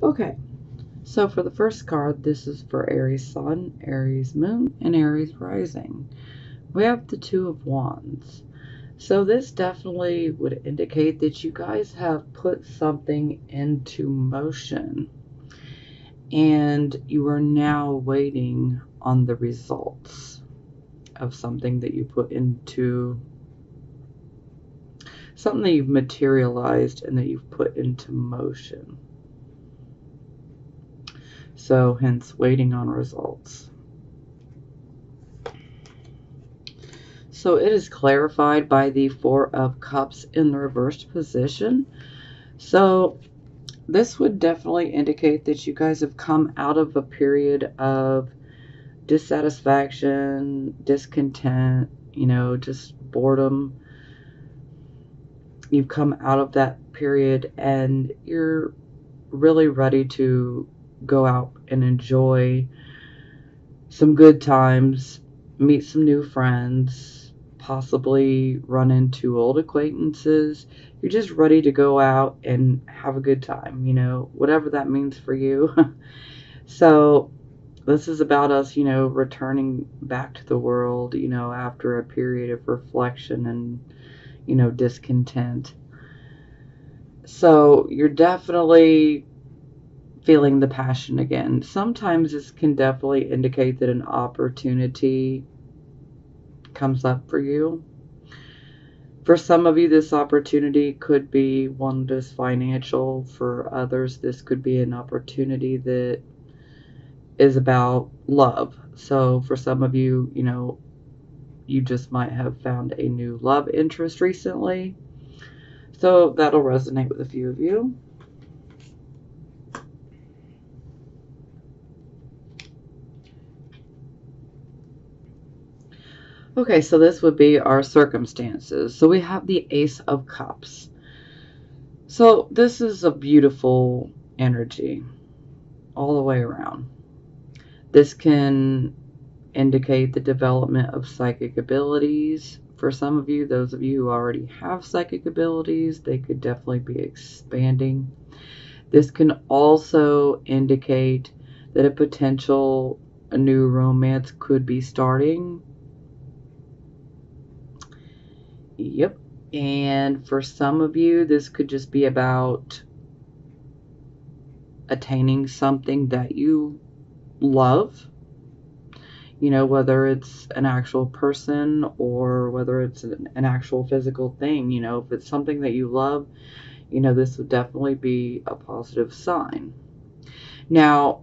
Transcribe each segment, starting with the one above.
Okay, so for the first card, this is for Aries Sun, Aries Moon, and Aries Rising. We have the Two of Wands. So this definitely would indicate that you guys have put something into motion and you are now waiting on the results of something that you put into something that you've materialized and that you've put into motion. So hence waiting on results. So it is clarified by the Four of Cups in the reversed position. So this would definitely indicate that you guys have come out of a period of dissatisfaction, discontent, just boredom. You've come out of that period and you're really ready to go out and enjoy some good times, meet some new friends, possibly run into old acquaintances. You're just ready to go out and have a good time, whatever that means for you. So this is about us, returning back to the world, after a period of reflection and, discontent. So you're definitely feeling the passion again. Sometimes this can definitely indicate that an opportunity comes up for you. For some of you, this opportunity could be one that's financial. For others, this could be an opportunity that is about love. So for some of you, you just might have found a new love interest recently. So that'll resonate with a few of you. Okay, so this would be our circumstances. So we have the Ace of Cups. So this is a beautiful energy all the way around. This can indicate the development of psychic abilities. For some of you, those of you who already have psychic abilities, they could definitely be expanding. This can also indicate that a new romance could be starting. Yep. And for some of you, this could just be about attaining something that you love, whether it's an actual person or whether it's an actual physical thing. If it's something that you love, this would definitely be a positive sign. Now,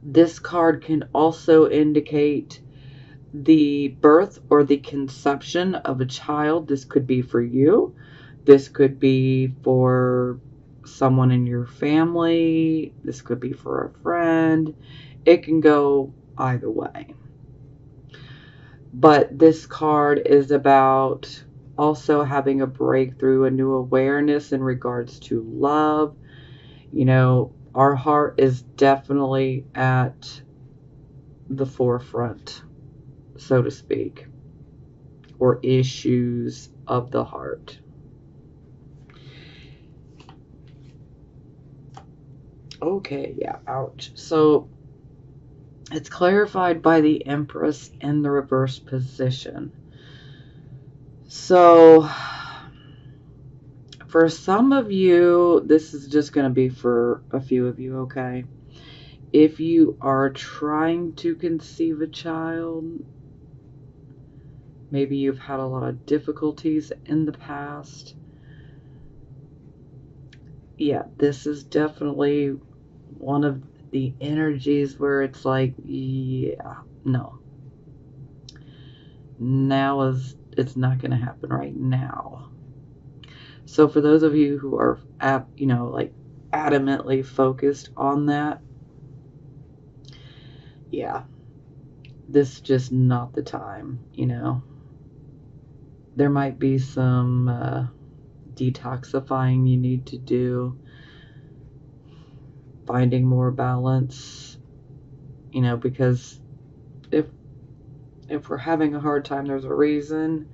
this card can also indicate the birth or the conception of a child. This could be for you. This could be for someone in your family. This could be for a friend. It can go either way. But this card is about also having a breakthrough, a new awareness in regards to love. Our heart is definitely at the forefront, so to speak, or issues of the heart. Okay, yeah, ouch. So it's clarified by the Empress in the reverse position. So for some of you, this is just going to be for a few of you, okay? If you are trying to conceive a child, maybe you've had a lot of difficulties in the past. Yeah, this is definitely one of the energies where it's like, yeah, no. It's not going to happen right now. So for those of you who are adamantly focused on that, yeah, this is just not the time, There might be some detoxifying you need to do, finding more balance, because if we're having a hard time, there's a reason.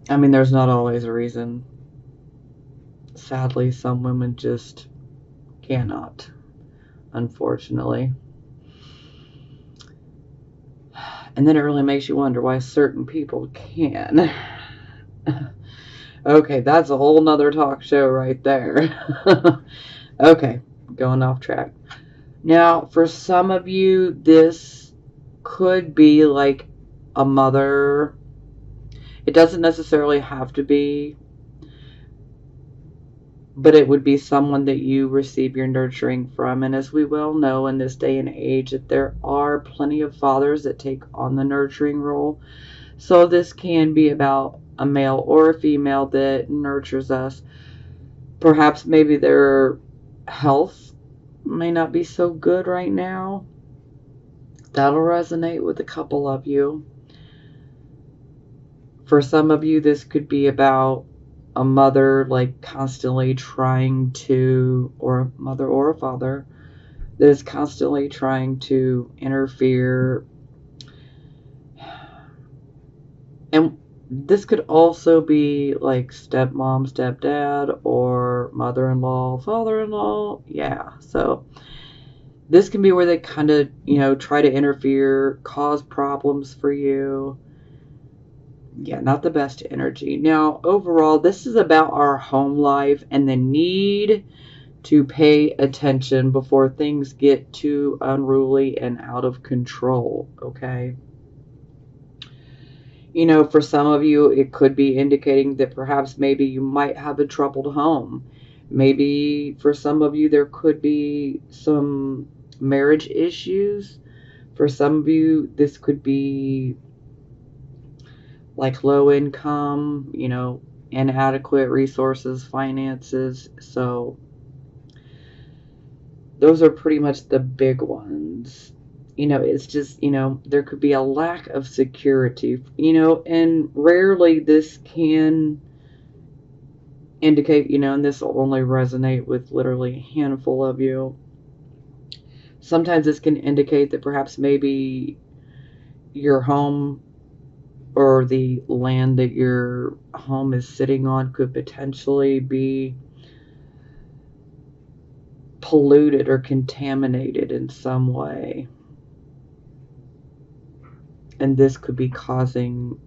There's not always a reason. Sadly, some women just cannot, unfortunately. And then it really makes you wonder why certain people can. Okay, that's a whole nother talk show right there. Okay, going off track. Now, for some of you, this could be like a mother. It doesn't necessarily have to be, but it would be someone that you receive your nurturing from. And as we well know in this day and age, that there are plenty of fathers that take on the nurturing role. So this can be about a male or a female that nurtures us. Perhaps maybe their health may not be so good right now. That'll resonate with a couple of you. For some of you, this could be about a mother like constantly trying to, or a mother or a father that is constantly trying to interfere. And this could also be like stepmom, stepdad, or mother-in-law, father-in-law. Yeah, so this can be where they kind of, try to interfere, cause problems for you. Yeah, not the best energy. Now, overall, this is about our home life and the need to pay attention before things get too unruly and out of control, okay? For some of you, it could be indicating that perhaps maybe you might have a troubled home. Maybe for some of you, there could be some marriage issues. For some of you, this could be like low income, inadequate resources, finances. So those are pretty much the big ones. It's just, there could be a lack of security, and rarely this can indicate, and this will only resonate with literally a handful of you. Sometimes this can indicate that perhaps maybe your home or the land that your home is sitting on could potentially be polluted or contaminated in some way. And this could be causing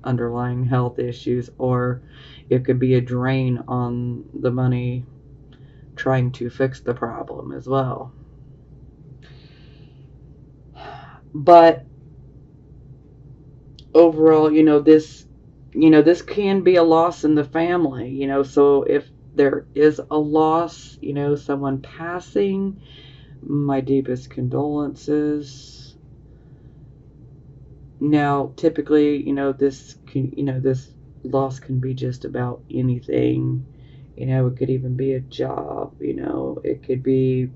underlying health issues, or it could be a drain on the money trying to fix the problem as well. But overall, this can be a loss in the family, so if there is a loss, someone passing, my deepest condolences. Now, typically, this loss can be just about anything. It could even be a job, it could be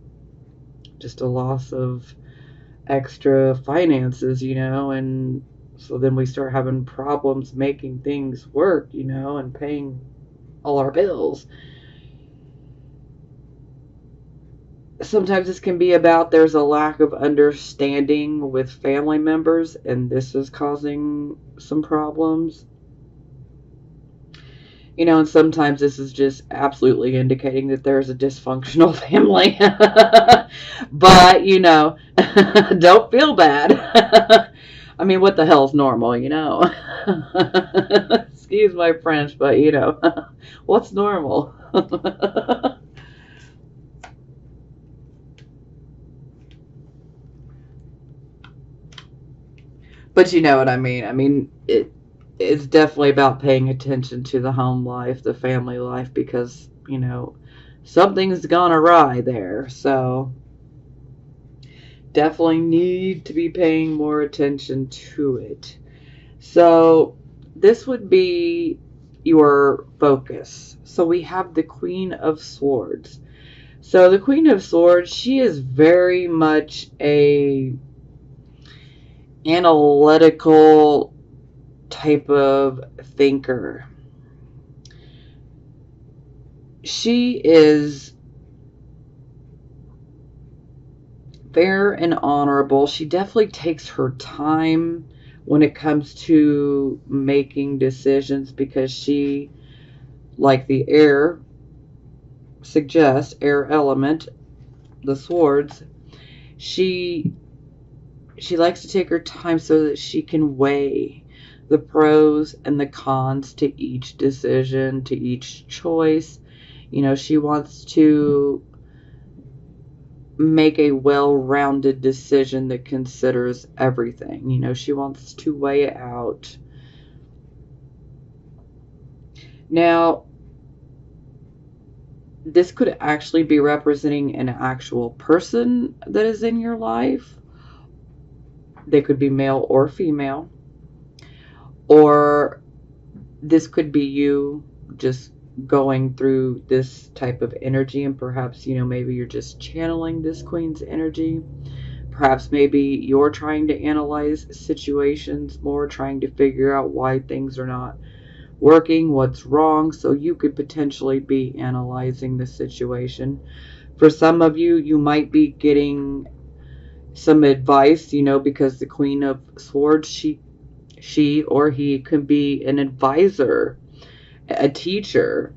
just a loss of extra finances, and so then we start having problems making things work, and paying all our bills. Sometimes this can be about there's a lack of understanding with family members, and this is causing some problems. And sometimes this is just absolutely indicating that there's a dysfunctional family. But, don't feel bad. I mean, what the hell's normal, Excuse my French, but, what's normal? But you know what I mean. I mean, it's definitely about paying attention to the home life, the family life, because, something's gone awry there. So definitely need to be paying more attention to it. So this would be your focus. So we have the Queen of Swords. So the Queen of Swords, she is very much a analytical type of thinker. She is fair and honorable. She definitely takes her time when it comes to making decisions, because she, like the air suggests, air element, the swords, she likes to take her time so that she can weigh the pros and the cons to each decision, to each choice. You know, she wants to make a well-rounded decision that considers everything. You know, she wants to weigh it out. Now, this could actually be representing an actual person that is in your life. They could be male or female. Or this could be you just going through this type of energy, and perhaps, you know, maybe you're just channeling this queen's energy. Perhaps maybe you're trying to analyze situations more, trying to figure out why things are not working, what's wrong. So you could potentially be analyzing the situation. For some of you, you might be getting some advice, you know, because the Queen of Swords, she or he could be an advisor, a teacher.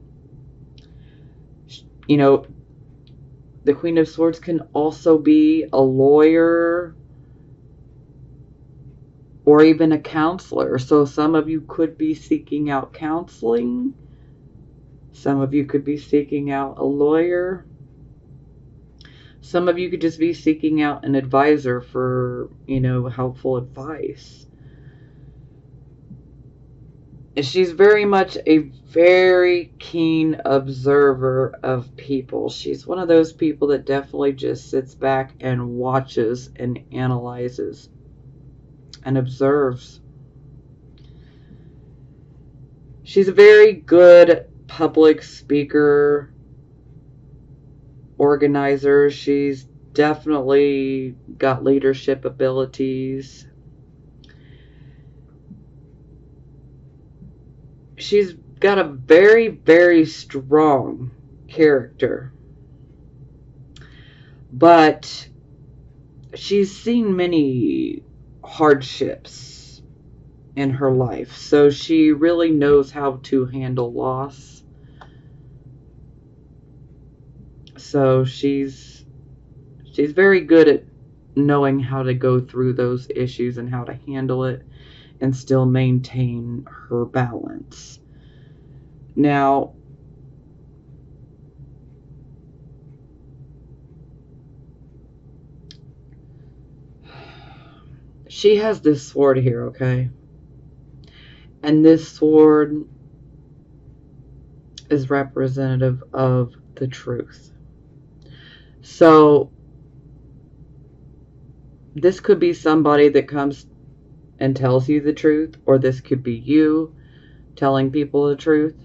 You know, the Queen of Swords can also be a lawyer or even a counselor. So some of you could be seeking out counseling. Some of you could be seeking out a lawyer. Some of you could just be seeking out an advisor for, you know, helpful advice. And she's very much a very keen observer of people. She's one of those people that definitely just sits back and watches and analyzes and observes. She's a very good public speaker, organizer. She's definitely got leadership abilities. She's got a very, very strong character. But she's seen many hardships in her life. So she really knows how to handle loss. So she's very good at knowing how to go through those issues and how to handle it and still maintain her balance. Now, she has this sword here, okay? And this sword is representative of the truth. So this could be somebody that comes and tells you the truth, or this could be you telling people the truth.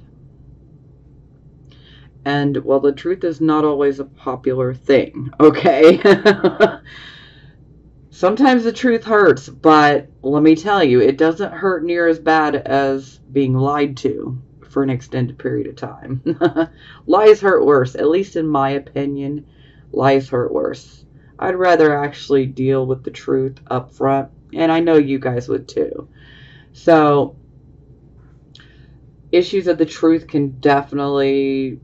And, well, the truth is not always a popular thing, okay? Sometimes the truth hurts, but let me tell you, it doesn't hurt near as bad as being lied to for an extended period of time. Lies hurt worse, at least in my opinion. Lies hurt worse. I'd rather actually deal with the truth up front, and I know you guys would too. So, issues of the truth can definitely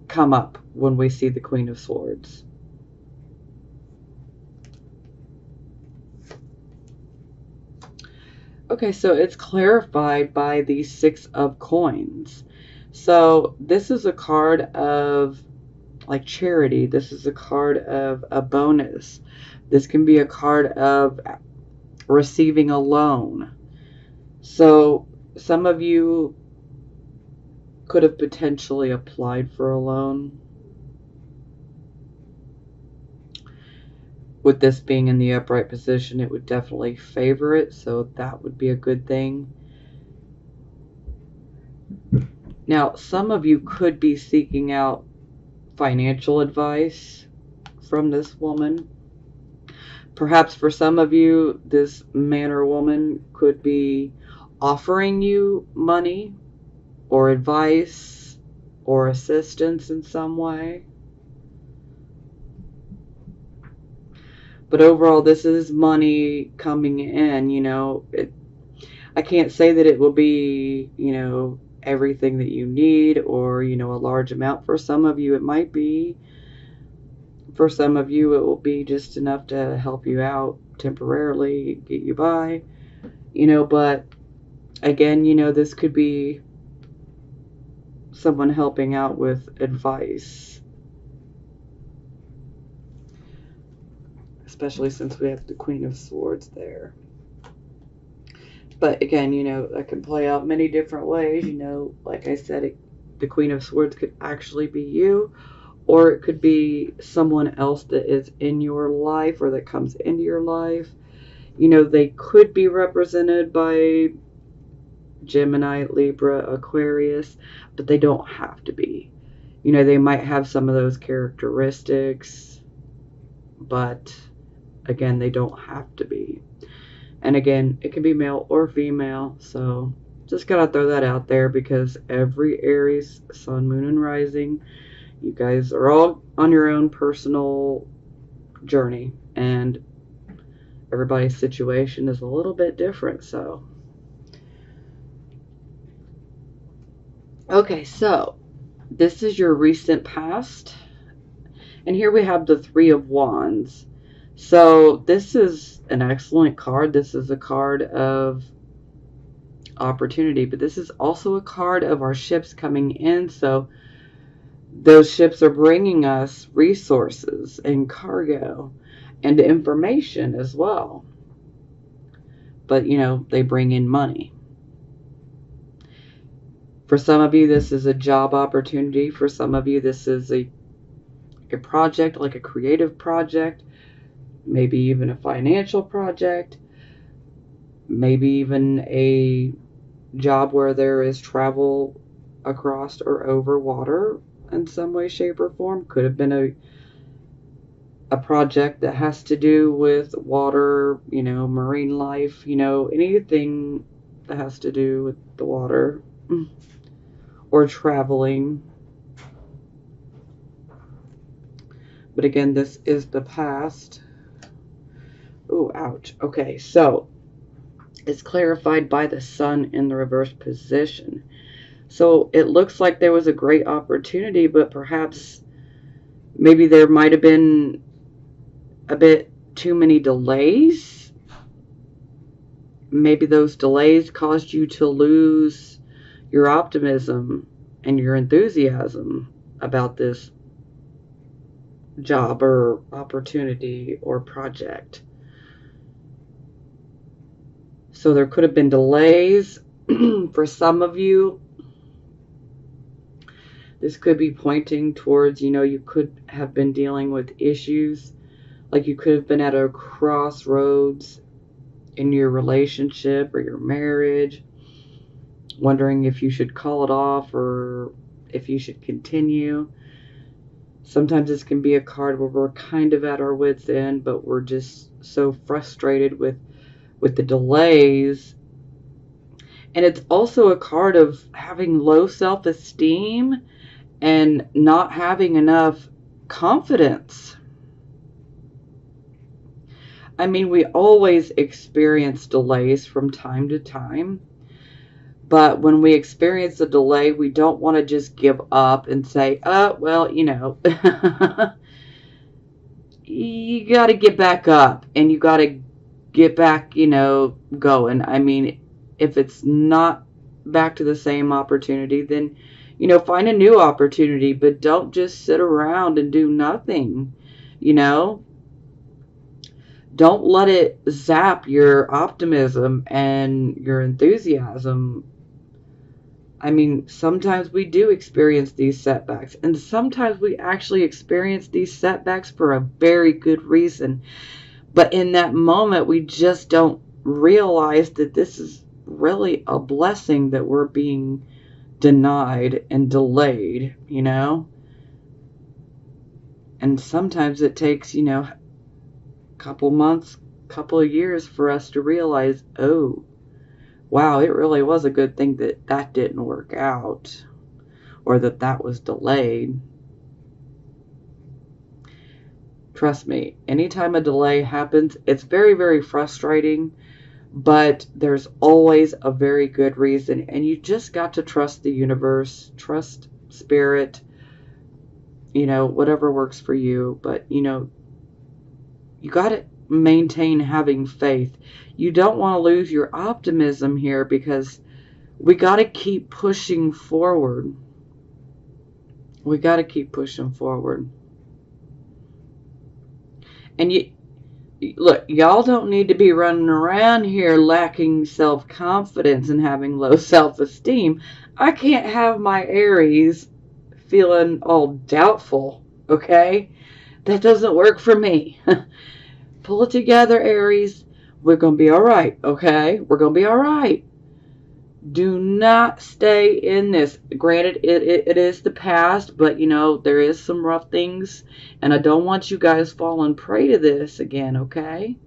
come up when we see the Queen of Swords. Okay, so it's clarified by the Six of Coins. So this is a card of like charity. This is a card of a bonus. This can be a card of receiving a loan. So some of you could have potentially applied for a loan. With this being in the upright position, it would definitely favor it, so that would be a good thing. Now, some of you could be seeking out financial advice from this woman. Perhaps for some of you, this man or woman could be offering you money or advice or assistance in some way. But overall, this is money coming in, you know. I can't say that it will be, you know, everything that you need, or, you know, a large amount. For some of you, it might be. For some of you, it will be just enough to help you out temporarily, get you by, you know, but again, you know, this could be someone helping out with advice, especially since we have the Queen of Swords there. But again, you know, that can play out many different ways. You know, like I said, the Queen of Swords could actually be you, or it could be someone else that is in your life or that comes into your life. You know, they could be represented by Gemini, Libra, Aquarius, but they don't have to be. You know, they might have some of those characteristics, but again, they don't have to be. And again, it can be male or female, so just gotta throw that out there because every Aries, Sun, Moon, and Rising, you guys are all on your own personal journey, and everybody's situation is a little bit different, so. Okay, so this is your recent past, and here we have the Three of Wands. So this is an excellent card. This is a card of opportunity, but this is also a card of our ships coming in. So those ships are bringing us resources and cargo and information as well. But, you know, they bring in money. For some of you, this is a job opportunity. For some of you, this is a project, like a creative project, maybe even a financial project, maybe even a job where there is travel across or over water in some way, shape, or form. Could have been a project that has to do with water, you know, marine life, you know, anything that has to do with the water or traveling. But again, this is the past. Oh, ouch. Okay, so it's clarified by the sun in the reverse position. So it looks like there was a great opportunity, but perhaps maybe there might have been a bit too many delays. Maybe those delays caused you to lose your optimism and your enthusiasm about this job or opportunity or project. So there could have been delays. For some of you, this could be pointing towards, you know, you could have been dealing with issues. Like you could have been at a crossroads in your relationship or your marriage, wondering if you should call it off or if you should continue. Sometimes this can be a card where we're kind of at our wits' end, but we're just so frustrated with the delays. And it's also a card of having low self-esteem and not having enough confidence. I mean, we always experience delays from time to time. But when we experience a delay, we don't want to just give up and say, oh, well, you know, you got to get back up and you got to get back, you know, going. I mean, if it's not back to the same opportunity, then, you know, find a new opportunity, but don't just sit around and do nothing, you know. Don't let it zap your optimism and your enthusiasm. I mean, sometimes we do experience these setbacks, and sometimes we actually experience these setbacks for a very good reason. But in that moment, we just don't realize that this is really a blessing that we're being denied and delayed, you know? And sometimes it takes, you know, a couple months, couple of years for us to realize, oh, wow, it really was a good thing that that didn't work out or that that was delayed. Trust me, anytime a delay happens, it's very, very frustrating, but there's always a very good reason, and you just got to trust the universe, trust spirit, whatever works for you. But you got to maintain having faith. You don't want to lose your optimism here, because we got to keep pushing forward. We got to keep pushing forward. And look, y'all don't need to be running around here lacking self-confidence and having low self-esteem. I can't have my Aries feeling all doubtful, okay? That doesn't work for me. Pull it together, Aries. We're going to be all right, okay? We're going to be all right. Do not stay in this. Granted, it is the past, but there is some rough things, and I don't want you guys falling prey to this again, okay?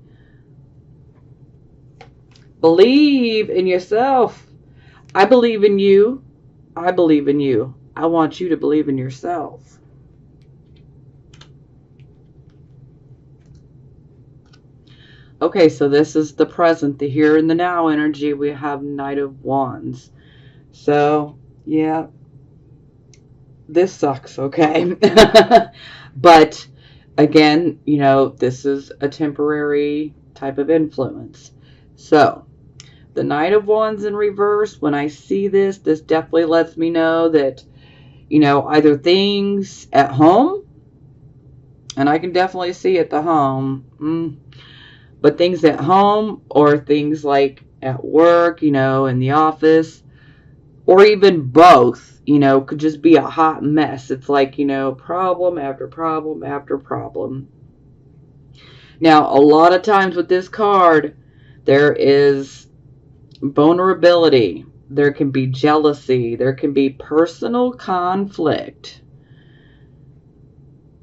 Believe in yourself. I believe in you. I believe in you. I want you to believe in yourself. Okay, so this is the present, the here and the now energy. We have Knight of Wands. So, yeah, this sucks, okay? But, again, this is a temporary type of influence. So, the Knight of Wands in reverse, when I see this definitely lets me know that, either things at home, and I can definitely see at the home, but things at home or things like at work, in the office, or even both, could just be a hot mess. It's like, problem after problem after problem. Now, a lot of times with this card, there is vulnerability. There can be jealousy. There can be personal conflict.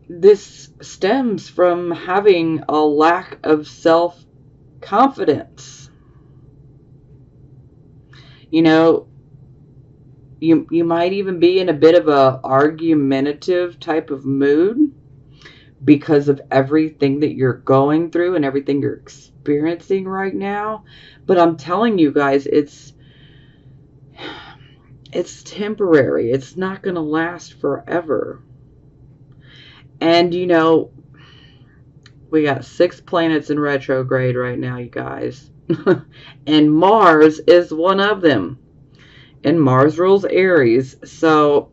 This stems from having a lack of self-confidence. You might even be in a bit of a argumentative type of mood because of everything that you're going through and everything you're experiencing right now. But I'm telling you guys, it's temporary. It's not going to last forever. And, we got 6 planets in retrograde right now, you guys. And Mars is one of them. And Mars rules Aries. So,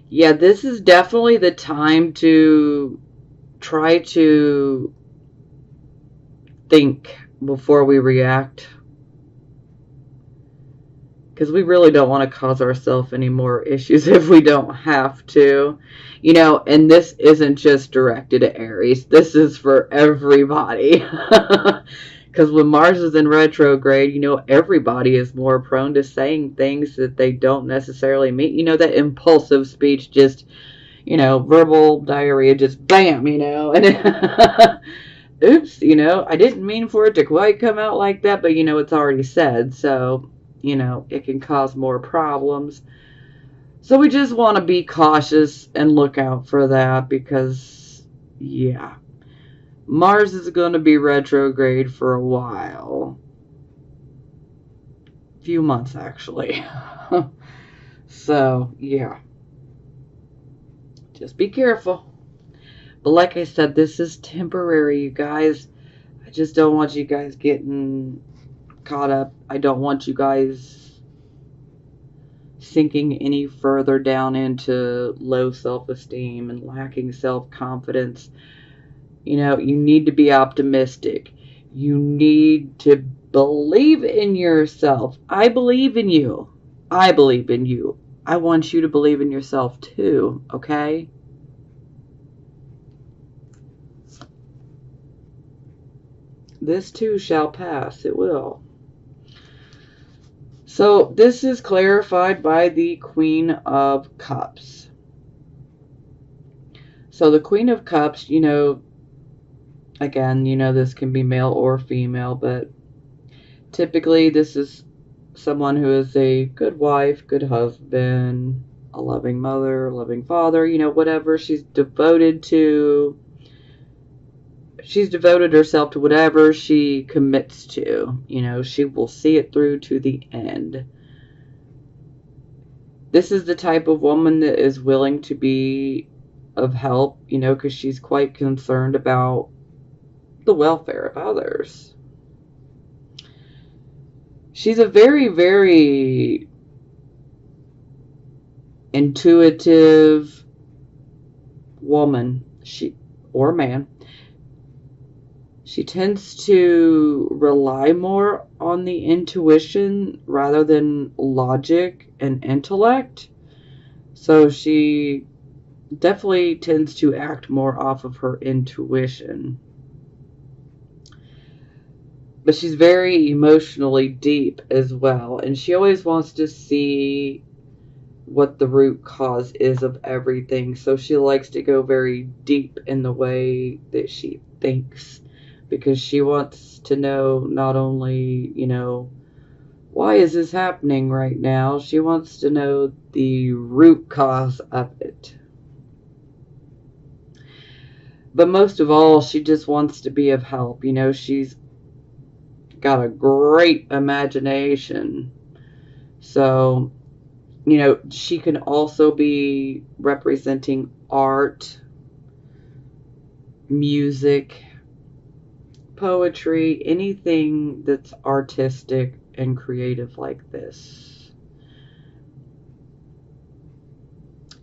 yeah, this is definitely the time to try to think before we react. Because we really don't want to cause ourselves any more issues if we don't have to. And this isn't just directed to Aries. This is for everybody. Because when Mars is in retrograde, everybody is more prone to saying things that they don't necessarily mean. That impulsive speech, just, verbal diarrhea, just bam, and oops, I didn't mean for it to quite come out like that, but, it's already said. So, it can cause more problems. So we just want to be cautious and look out for that because, yeah, Mars is going to be retrograde for a while. A few months, actually. So, yeah. Just be careful. But like I said, this is temporary, you guys. I just don't want you guys getting caught up. I don't want you guys sinking any further down into low self-esteem and lacking self-confidence. You need to be optimistic. You need to believe in yourself. I believe in you. I believe in you. I want you to believe in yourself too, okay? This too shall pass. It will. So this is clarified by the Queen of Cups. So the Queen of Cups, again, this can be male or female, but typically this is someone who is a good wife, good husband, a loving mother, a loving father, whatever she's devoted to. she's devoted herself to whatever she commits to. You know, she will see it through to the end. This is the type of woman that is willing to be of help, you know, because she's quite concerned about the welfare of others. She's a very, very intuitive woman, or man. She tends to rely more on the intuition rather than logic and intellect. So she definitely tends to act more off of her intuition. But she's very emotionally deep as well. And she always wants to see what the root cause is of everything. So she likes to go very deep in the way that she thinks, because she wants to know not only, you know, why is this happening right now? She wants to know the root cause of it. But most of all, she just wants to be of help. You know, she's got a great imagination. So, you know, she can also be representing art, music, poetry, anything that's artistic and creative like this.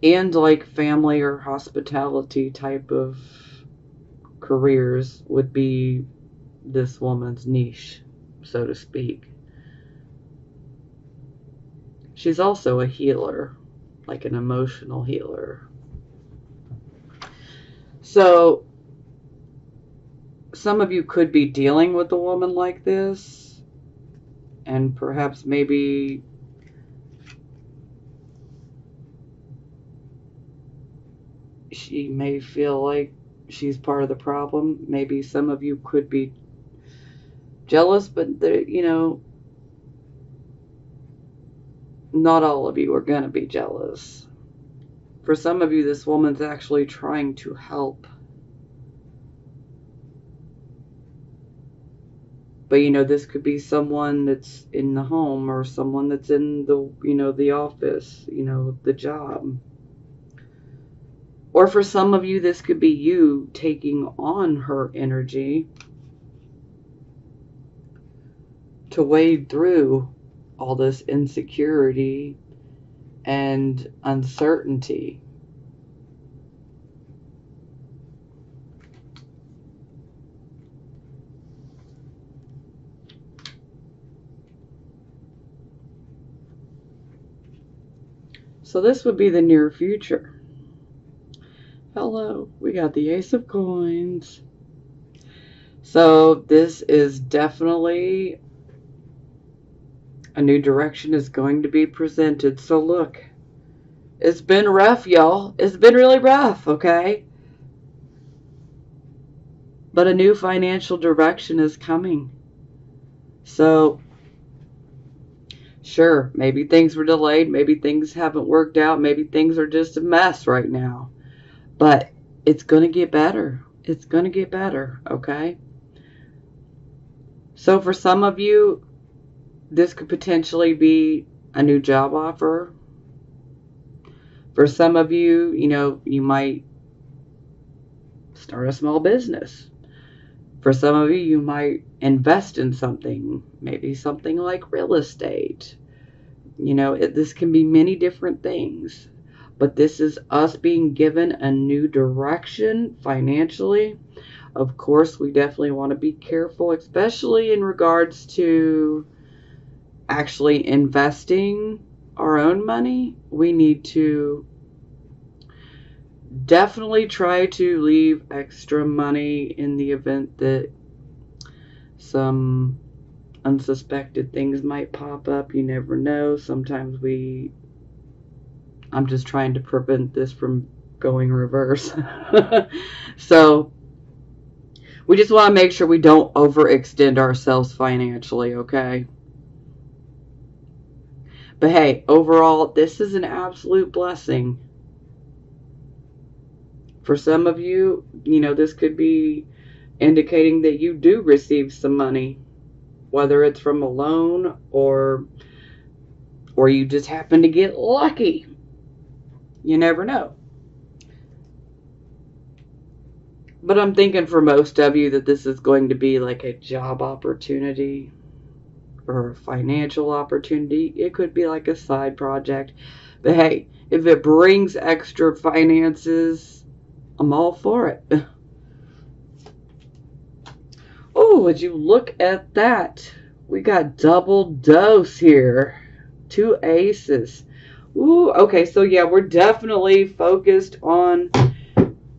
And like family or hospitality type of careers would be this woman's niche, so to speak. She's also a healer, like an emotional healer. So some of you could be dealing with a woman like this, and perhaps maybe she may feel like she's part of the problem. Maybe some of you could be jealous, but you know, not all of you are going to be jealous. For some of you, this woman's actually trying to help. But, you know, this could be someone that's in the home, or someone that's in the, you know, the office, you know, the job. Or for some of you, this could be you taking on her energy to wade through all this insecurity and uncertainty. So this would be the near future. Hello, we got the Ace of Coins. So this is definitely a new direction is going to be presented. So look, it's been rough, y'all. It's been really rough, okay? But a new financial direction is coming. So, sure, maybe things were delayed. Maybe things haven't worked out. Maybe things are just a mess right now. But it's going to get better. It's going to get better, okay? So for some of you, this could potentially be a new job offer. For some of you, you know, you might start a small business. For some of you, you might invest in something, maybe something like real estate. You know, this can be many different things. But this is us being given a new direction financially. Of course, we definitely want to be careful, especially in regards to actually investing our own money. We need to definitely try to leave extra money in the event that some unsuspected things might pop up. You never know. Sometimes I'm just trying to prevent this from going reverse. So we just want to make sure we don't overextend ourselves financially, okay? But hey, overall, this is an absolute blessing. For some of you, you know, this could be indicating that you do receive some money, whether it's from a loan or you just happen to get lucky. You never know. But I'm thinking for most of you that this is going to be like a job opportunity or a financial opportunity. It could be like a side project. But hey, if it brings extra finances, I'm all for it. Oh, would you look at that? We got double dose here. 2 aces. Ooh, okay, so yeah, we're definitely focused on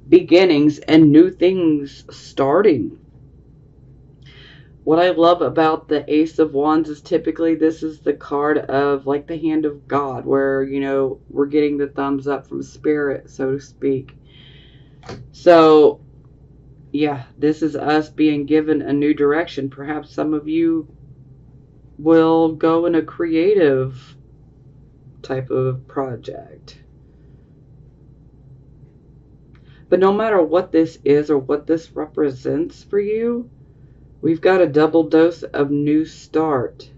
beginnings and new things starting. What I love about the Ace of Wands is typically this is the card of like the hand of God, where, you know, we're getting the thumbs up from spirit, so to speak. So, yeah, this is us being given a new direction. Perhaps some of you will go in a creative type of project. But no matter what this is or what this represents for you, we've got a double dose of new start.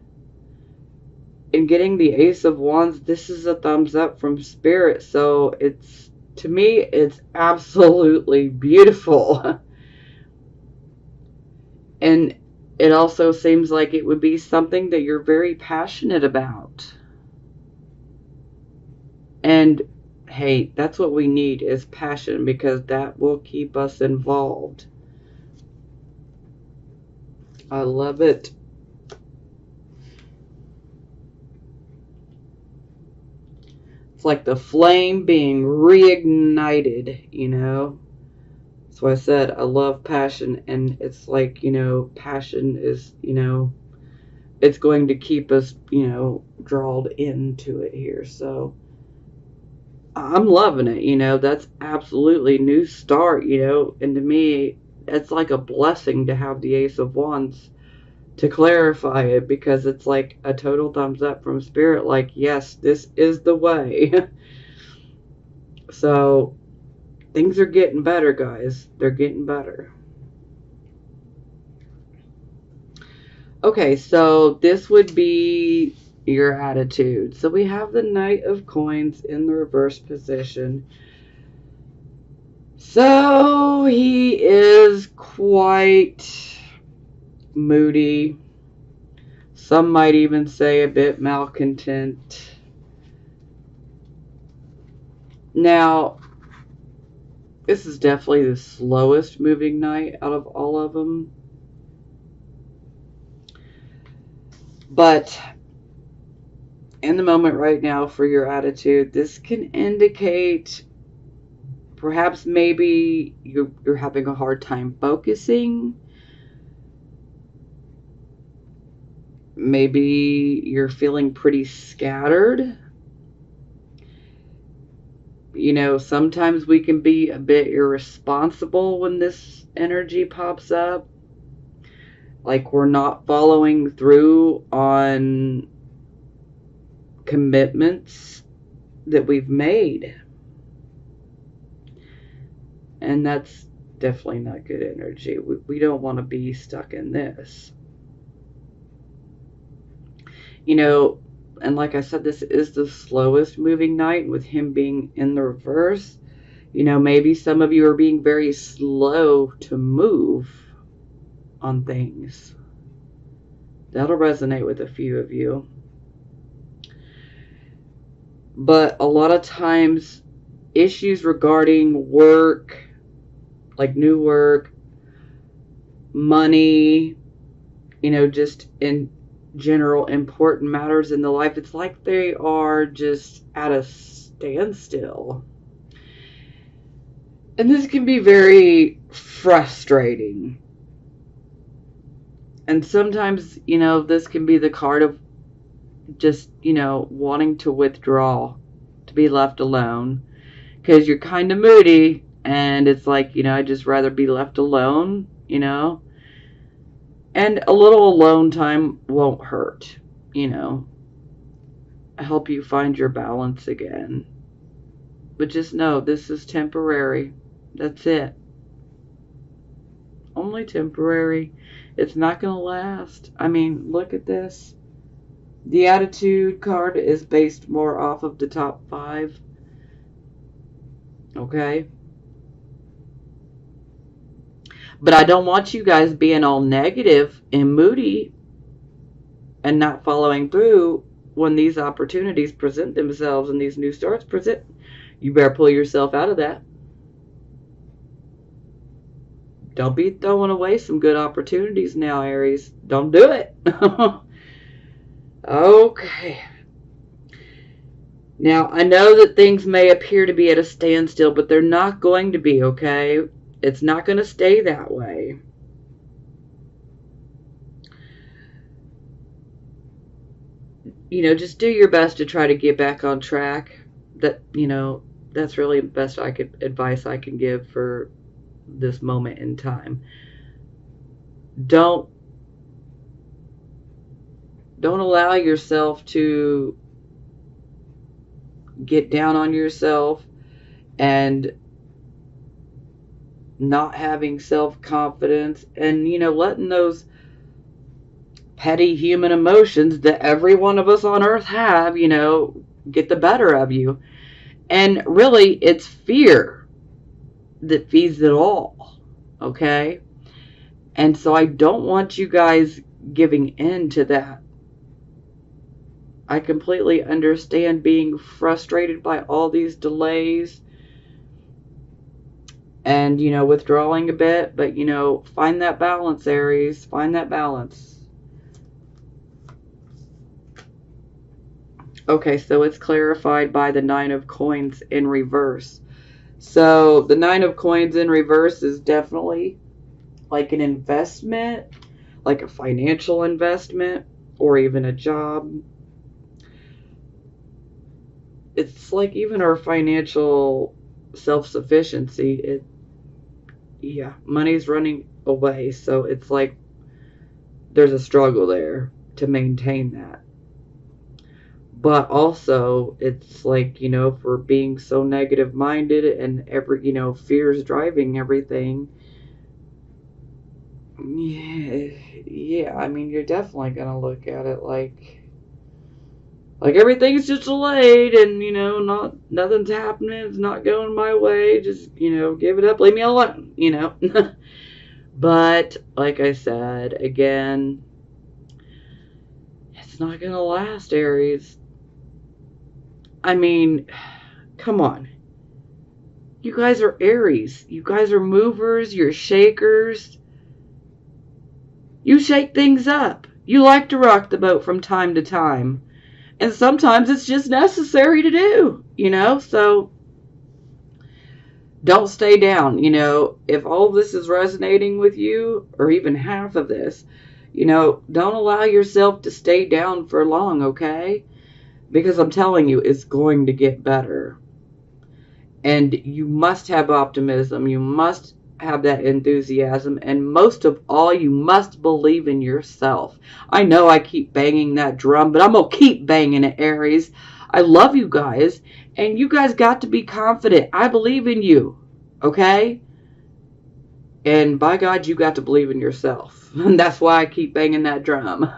In getting the Ace of Wands, this is a thumbs up from Spirit. So it's, to me, it's absolutely beautiful. And it also seems like it would be something that you're very passionate about. And hey, that's what we need, is passion, because that will keep us involved. I love it. It's like the flame being reignited, you know. So I said I love passion, and it's like, you know, passion is, you know, it's going to keep us, you know, drawn into it here. So I'm loving it, you know. That's absolutely new start, you know. And to me, it's like a blessing to have the Ace of Wands to clarify it, because it's like a total thumbs up from Spirit, like, yes, this is the way. So things are getting better, guys. They're getting better. Okay, so this would be your attitude. So we have the Knight of Coins in the reverse position. So he is quite moody. Some might even say a bit malcontent. Now, this is definitely the slowest moving knight out of all of them. But in the moment right now, for your attitude, this can indicate perhaps maybe you're having a hard time focusing. Maybe you're feeling pretty scattered. You know, sometimes we can be a bit irresponsible when this energy pops up. Like we're not following through on commitments that we've made. And that's definitely not good energy. We don't want to be stuck in this. You know, and like I said, this is the slowest moving knight, with him being in the reverse. You know, maybe some of you are being very slow to move on things. That'll resonate with a few of you. But a lot of times, issues regarding work, like new work, money, you know, just in general important matters in the life, it's like they are just at a standstill. And this can be very frustrating. And sometimes, you know, this can be the card of just, you know, wanting to withdraw, to be left alone, because you're kind of moody, and it's like, you know, I'd just rather be left alone, you know. And a little alone time won't hurt, you know, help you find your balance again. But just know this is temporary. That's it. Only temporary. It's not going to last. I mean, look at this. The attitude card is based more off of the top 5. Okay? But I don't want you guys being all negative and moody and not following through when these opportunities present themselves and these new starts present. You better pull yourself out of that. Don't be throwing away some good opportunities now, Aries. Don't do it. Okay. Now, I know that things may appear to be at a standstill, but they're not going to be, okay? It's not going to stay that way. Just do your best to try to get back on track. That's really the best advice I can give for this moment in time. Don't allow yourself to get down on yourself and not having self-confidence and letting those petty human emotions that every one of us on earth have get the better of you. And really, it's fear that feeds it all. Okay? And so I don't want you guys giving in to that. I completely understand being frustrated by all these delays and, withdrawing a bit. But, find that balance, Aries. Find that balance. Okay, so it's clarified by the 9 of Coins in reverse. So the 9 of Coins in reverse is definitely like an investment, like a financial investment, or even a job. It's like even our financial self-sufficiency, money's running away. So it's like there's a struggle there to maintain that. But also, it's like, for being so negative minded and fear's driving everything. Yeah, I mean, you're definitely going to look at it like everything's just delayed and, nothing's happening. It's not going my way. Just, give it up. Leave me alone, But, like I said, again, it's not going to last, Aries. I mean, come on. You guys are Aries. You guys are movers. You're shakers. You shake things up. You like to rock the boat from time to time. And sometimes it's just necessary to do, So don't stay down. If all of this is resonating with you, or even half of this, don't allow yourself to stay down for long, okay? Because I'm telling you, it's going to get better. And you must have optimism. You must have that enthusiasm. And most of all, you must believe in yourself. I know I keep banging that drum, but I'm going to keep banging it, Aries. I love you guys. And you guys got to be confident. I believe in you. Okay? And by God, you got to believe in yourself. And that's why I keep banging that drum.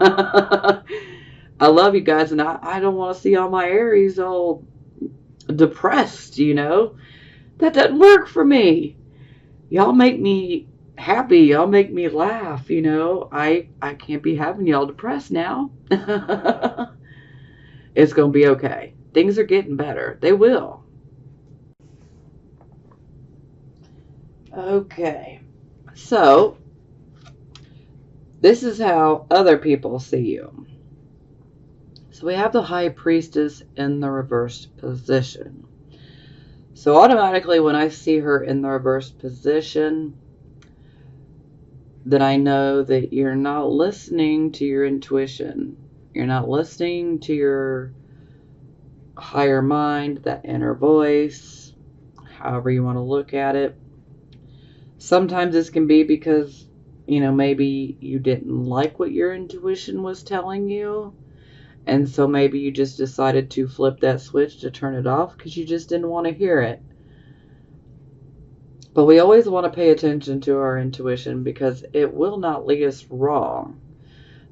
I love you guys. And I don't want to see all my Aries all depressed, That doesn't work for me. Y'all make me happy. Y'all make me laugh, I can't be having y'all depressed now. It's going to be okay. Things are getting better. They will. Okay. So, this is how other people see you. So we have the High Priestess in the reversed position. So automatically when I see her in the reversed position, then I know that you're not listening to your intuition. You're not listening to your higher mind, that inner voice, however you want to look at it. Sometimes this can be because, maybe you didn't like what your intuition was telling you. And so maybe you just decided to flip that switch to turn it off because you just didn't want to hear it. But we always want to pay attention to our intuition because it will not lead us wrong.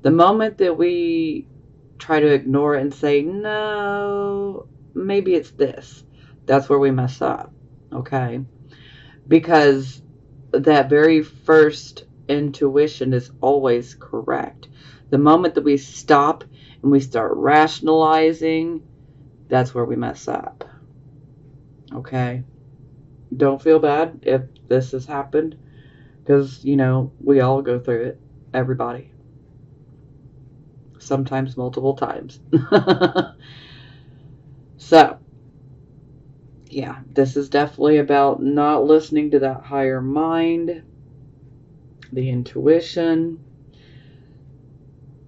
The moment that we try to ignore it and say, no, maybe it's this, that's where we mess up, okay? Because that very first intuition is always correct. The moment that we stop and we start rationalizing, that's where we mess up, okay? Don't feel bad if this has happened because, we all go through it. Everybody. Sometimes multiple times. So, yeah, this is definitely about not listening to that higher mind, the intuition.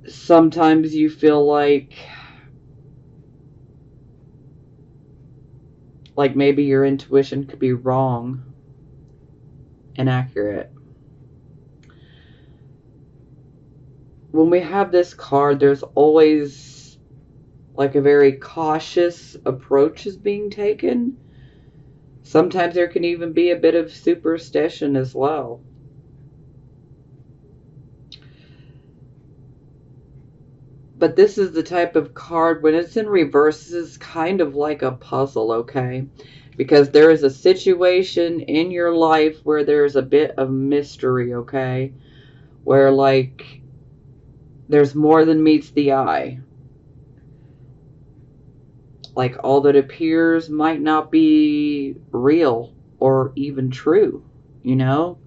Sometimes you feel like maybe your intuition could be wrong, inaccurate. When we have this card, there's always like a very cautious approach is being taken. Sometimes there can even be a bit of superstition as well. But this is the type of card, when it's in reverse, this is kind of like a puzzle, okay? Because there is a situation in your life where there's a bit of mystery, okay? Where, there's more than meets the eye. Like, all that appears might not be real or even true, you know?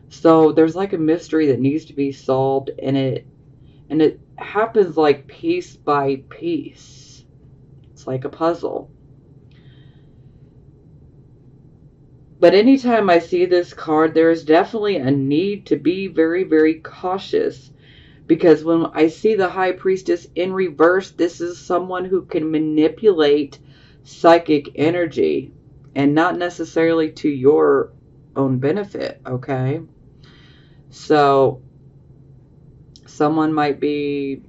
So there's like a mystery that needs to be solved, and it happens like piece by piece. It's like a puzzle. But anytime I see this card, there is definitely a need to be very, very cautious. Because when I see the High Priestess in reverse, this is someone who can manipulate psychic energy. And not necessarily to your own benefit, okay? So, someone might be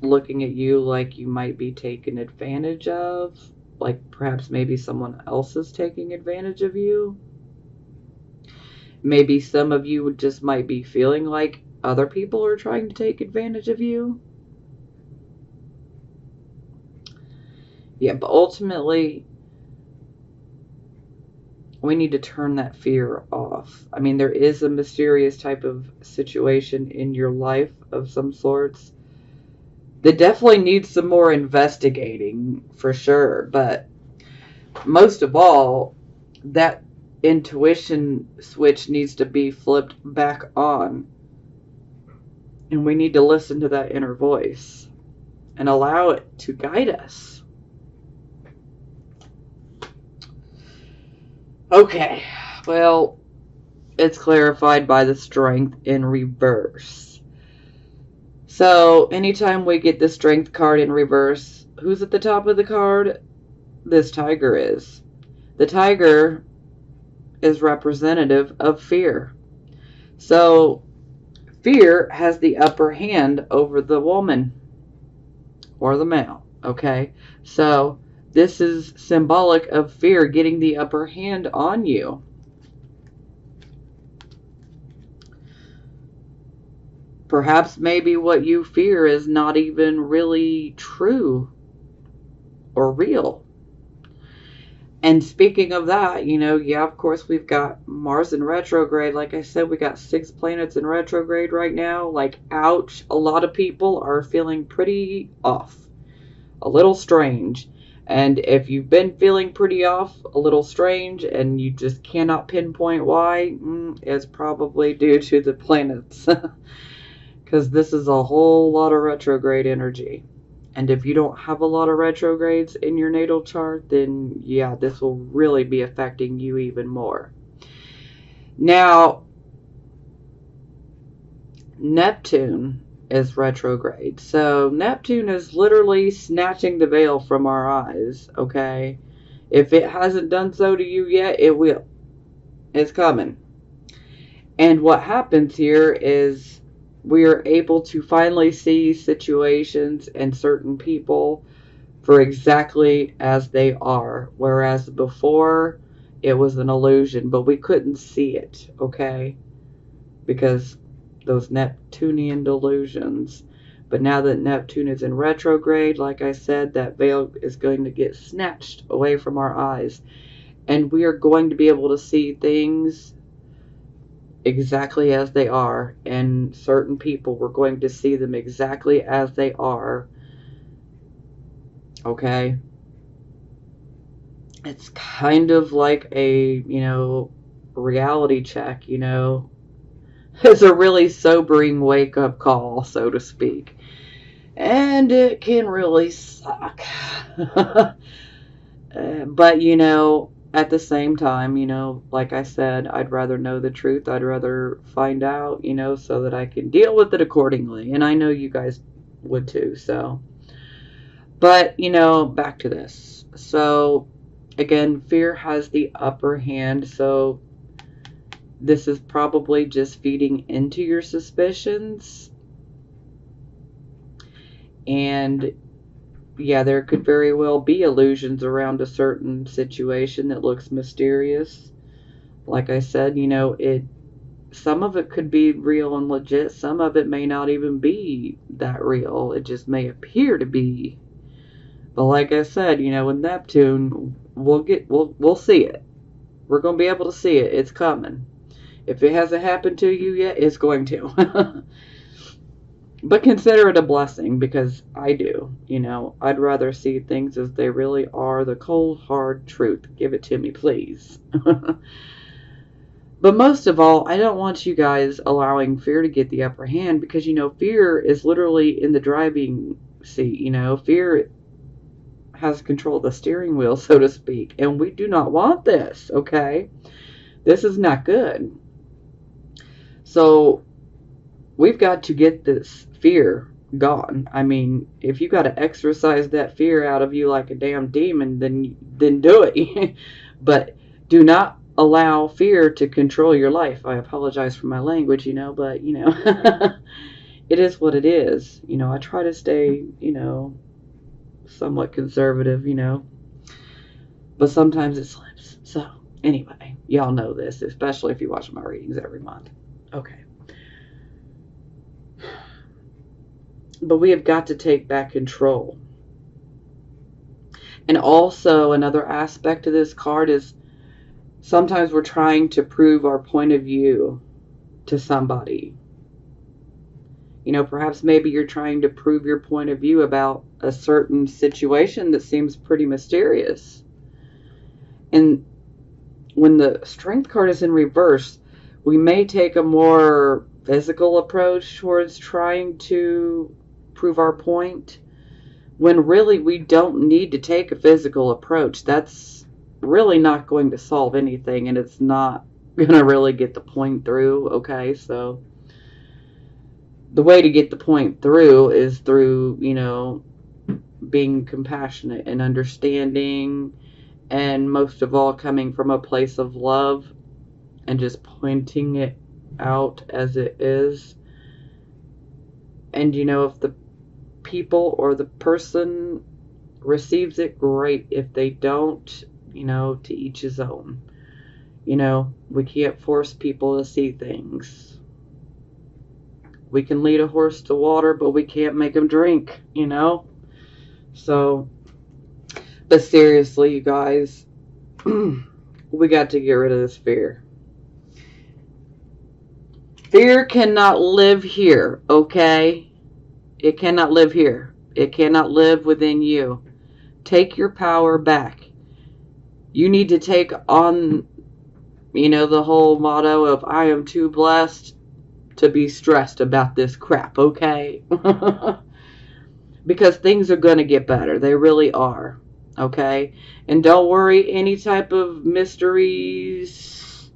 looking at you like you might be taken advantage of. Like perhaps maybe someone else is taking advantage of you. Maybe some of you just might be feeling like other people are trying to take advantage of you. Yeah, but ultimately, we need to turn that fear off. I mean, there is a mysterious type of situation in your life of some sorts that definitely needs some more investigating for sure. But most of all, that intuition switch needs to be flipped back on. And we need to listen to that inner voice and allow it to guide us. Okay, well, it's clarified by the Strength in reverse. So, anytime we get the Strength card in reverse, who's at the top of the card? This tiger is. The tiger is representative of fear. So, fear has the upper hand over the woman or the male, okay? So, this is symbolic of fear getting the upper hand on you. Perhaps maybe what you fear is not even really true or real. And speaking of that, yeah, of course, we've got Mars in retrograde. Like I said, we got 6 planets in retrograde right now. Like, ouch, a lot of people are feeling pretty off, a little strange. And if you've been feeling pretty off, a little strange, and you just cannot pinpoint why, it's probably due to the planets. Because this is a whole lot of retrograde energy. And if you don't have a lot of retrogrades in your natal chart, then yeah, this will really be affecting you even more. Now, Neptune is retrograde. So Neptune is literally snatching the veil from our eyes, okay? If it hasn't done so to you yet, it will. It's coming. And what happens here is we are able to finally see situations and certain people for exactly as they are. Whereas before, it was an illusion, but we couldn't see it, okay? Because those Neptunian delusions. But now that Neptune is in retrograde, like I said, that veil is going to get snatched away from our eyes. And we are going to be able to see things exactly as they are. And certain people, we're going to see them exactly as they are. Okay? It's kind of like a, reality check, It's a really sobering wake up call, so to speak. And it can really suck. But, at the same time, like I said, I'd rather know the truth. I'd rather find out, so that I can deal with it accordingly. And I know you guys would too, so. But, back to this. So, again, fear has the upper hand, so this is probably just feeding into your suspicions. And yeah, there could very well be illusions around a certain situation that looks mysterious. Like I said, some of it could be real and legit. Some of it may not even be that real. It just may appear to be. But like I said, with Neptune, we'll see it. We're going to be able to see it. It's coming. If it hasn't happened to you yet, it's going to. But consider it a blessing, because I do. I'd rather see things as they really are, the cold, hard truth. Give it to me, please. But most of all, I don't want you guys allowing fear to get the upper hand, because, fear is literally in the driving seat. Fear has control of the steering wheel, so to speak. And we do not want this, okay? This is not good. So we've got to get this fear gone. I mean, if you got to exorcise that fear out of you like a damn demon, then do it. But do not allow fear to control your life. I apologize for my language, but it is what it is. I try to stay, somewhat conservative, but sometimes it slips. So anyway, y'all know this, especially if you watch my readings every month. Okay. But we have got to take back control. And also, another aspect of this card is sometimes we're trying to prove our point of view to somebody. Perhaps maybe you're trying to prove your point of view about a certain situation that seems pretty mysterious. And when the Strength card is in reverse, we may take a more physical approach towards trying to prove our point, when really we don't need to take a physical approach. That's really not going to solve anything, and it's not going to really get the point through, okay? So the way to get the point through is through, being compassionate and understanding, and most of all, coming from a place of love and just pointing it out as it is. And, if the people or the person receives it, great. If they don't, to each his own. We can't force people to see things. We can lead a horse to water, but we can't make him drink, So, but seriously, you guys, we got to get rid of this fear. Fear cannot live here, okay? It cannot live here. It cannot live within you. Take your power back. You need to take on, the whole motto of I am too blessed to be stressed about this crap, okay? Because things are going to get better. They really are, okay? And don't worry, any type of mysteries,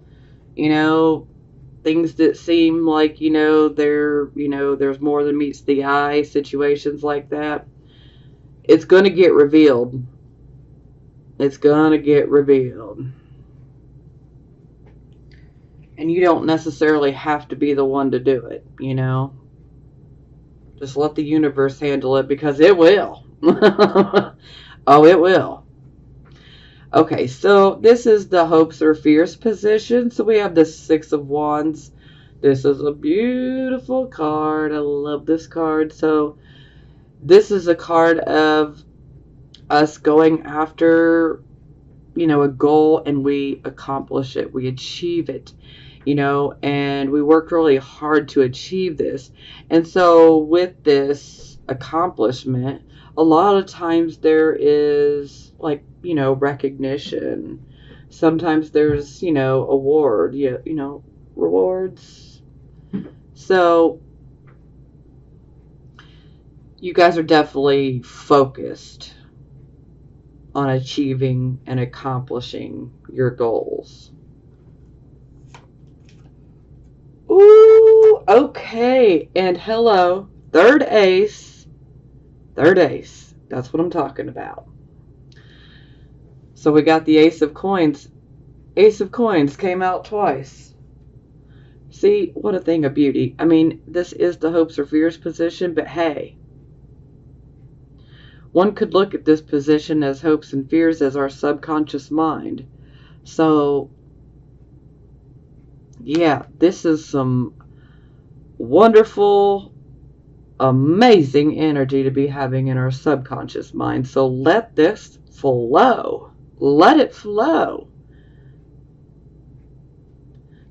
things that seem like, there's more than meets the eye, situations like that, it's going to get revealed. It's going to get revealed. And you don't necessarily have to be the one to do it, Just let the universe handle it, because it will. Oh, it will. Okay, so this is the hopes or fears position. So we have the Six of Wands. This is a beautiful card. I love this card. So this is a card of us going after, a goal, and we accomplish it. We achieve it, and we work really hard to achieve this. And so with this accomplishment, a lot of times there is like, recognition. Sometimes there's, award, rewards. So you guys are definitely focused on achieving and accomplishing your goals. Ooh, okay. And hello, third ace. Third ace. That's what I'm talking about. So we got the Ace of Coins. Ace of Coins came out twice. See, what a thing of beauty. I mean, this is the hopes or fears position, but hey, one could look at this position as hopes and fears as our subconscious mind. So, yeah, this is some wonderful, amazing energy to be having in our subconscious mind. So let this flow. Let it flow.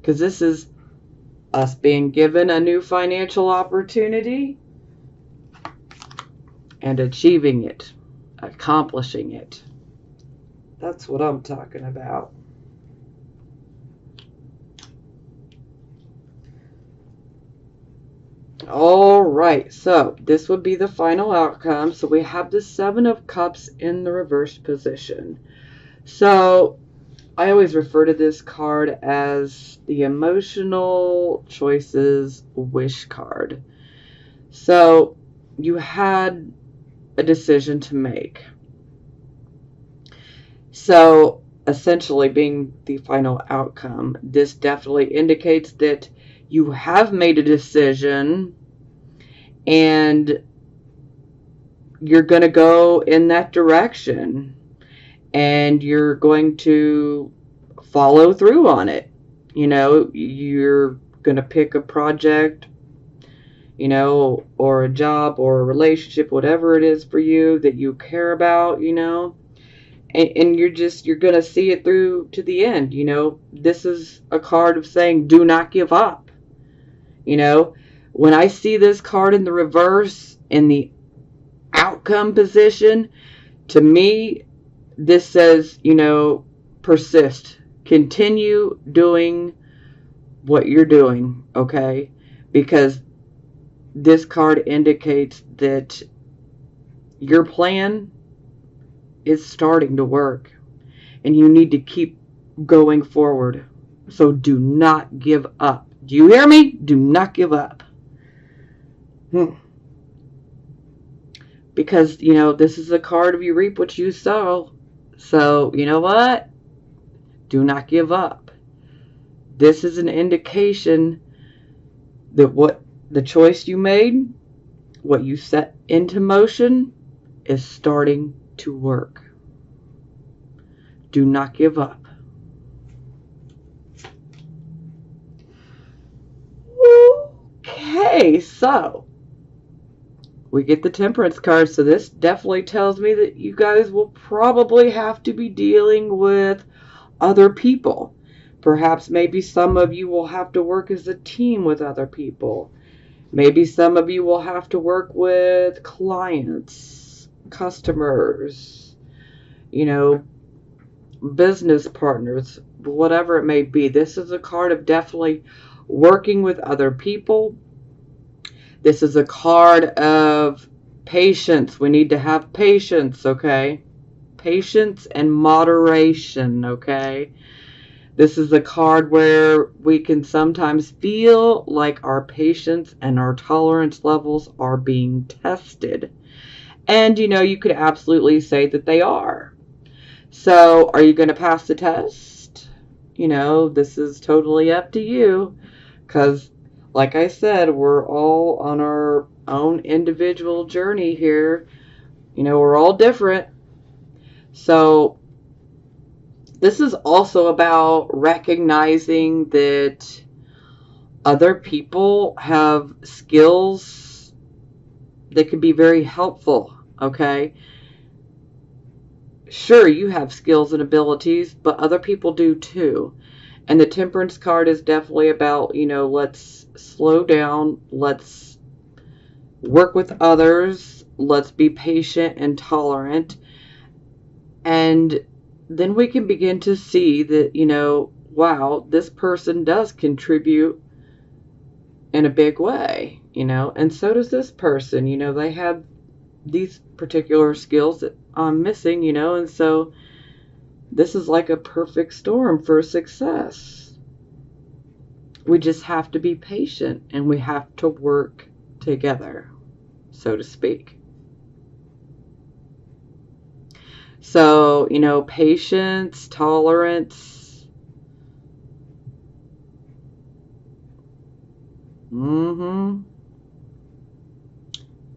Because this is us being given a new financial opportunity and achieving it, accomplishing it. That's what I'm talking about. All right, so this would be the final outcome. So we have the Seven of Cups in the reversed position. So I always refer to this card as the emotional choices wish card. So you had a decision to make. So essentially, being the final outcome, this definitely indicates that you have made a decision and you're going to go in that direction and you're going to follow through on it. You're going to pick a project, or a job or a relationship, whatever it is for you that you care about, and you're going to see it through to the end. This is a card of saying, do not give up. When I see this card in the reverse in the outcome position, to me, this says, persist, continue doing what you're doing, okay? Because this card indicates that your plan is starting to work and you need to keep going forward. So do not give up. Do you hear me? Do not give up. Because, this is a card of you reap what you sow. So, you know what? Do not give up. This is an indication that what the choice you made, what you set into motion, is starting to work. Do not give up. Okay, so we get the Temperance card. So this definitely tells me that you guys will probably have to be dealing with other people. Perhaps maybe some of you will have to work as a team with other people. Maybe some of you will have to work with clients, customers, business partners, whatever it may be. This is a card of definitely working with other people. This is a card of patience. We need to have patience, okay? Patience and moderation, okay? This is a card where we can sometimes feel like our patience and our tolerance levels are being tested. And, you could absolutely say that they are. So, are you going to pass the test? This is totally up to you. Because, like I said, we're all on our own individual journey here. We're all different. So, This is also about recognizing that other people have skills that can be very helpful, okay? Sure, you have skills and abilities, but other people do too. And the temperance card is definitely about, let's slow down, let's work with others, let's be patient and tolerant. And then we can begin to see that, wow, this person does contribute in a big way, and so does this person. They have these particular skills that I'm missing, and so this is like a perfect storm for success. We just have to be patient and we have to work together, so to speak. So, patience, tolerance.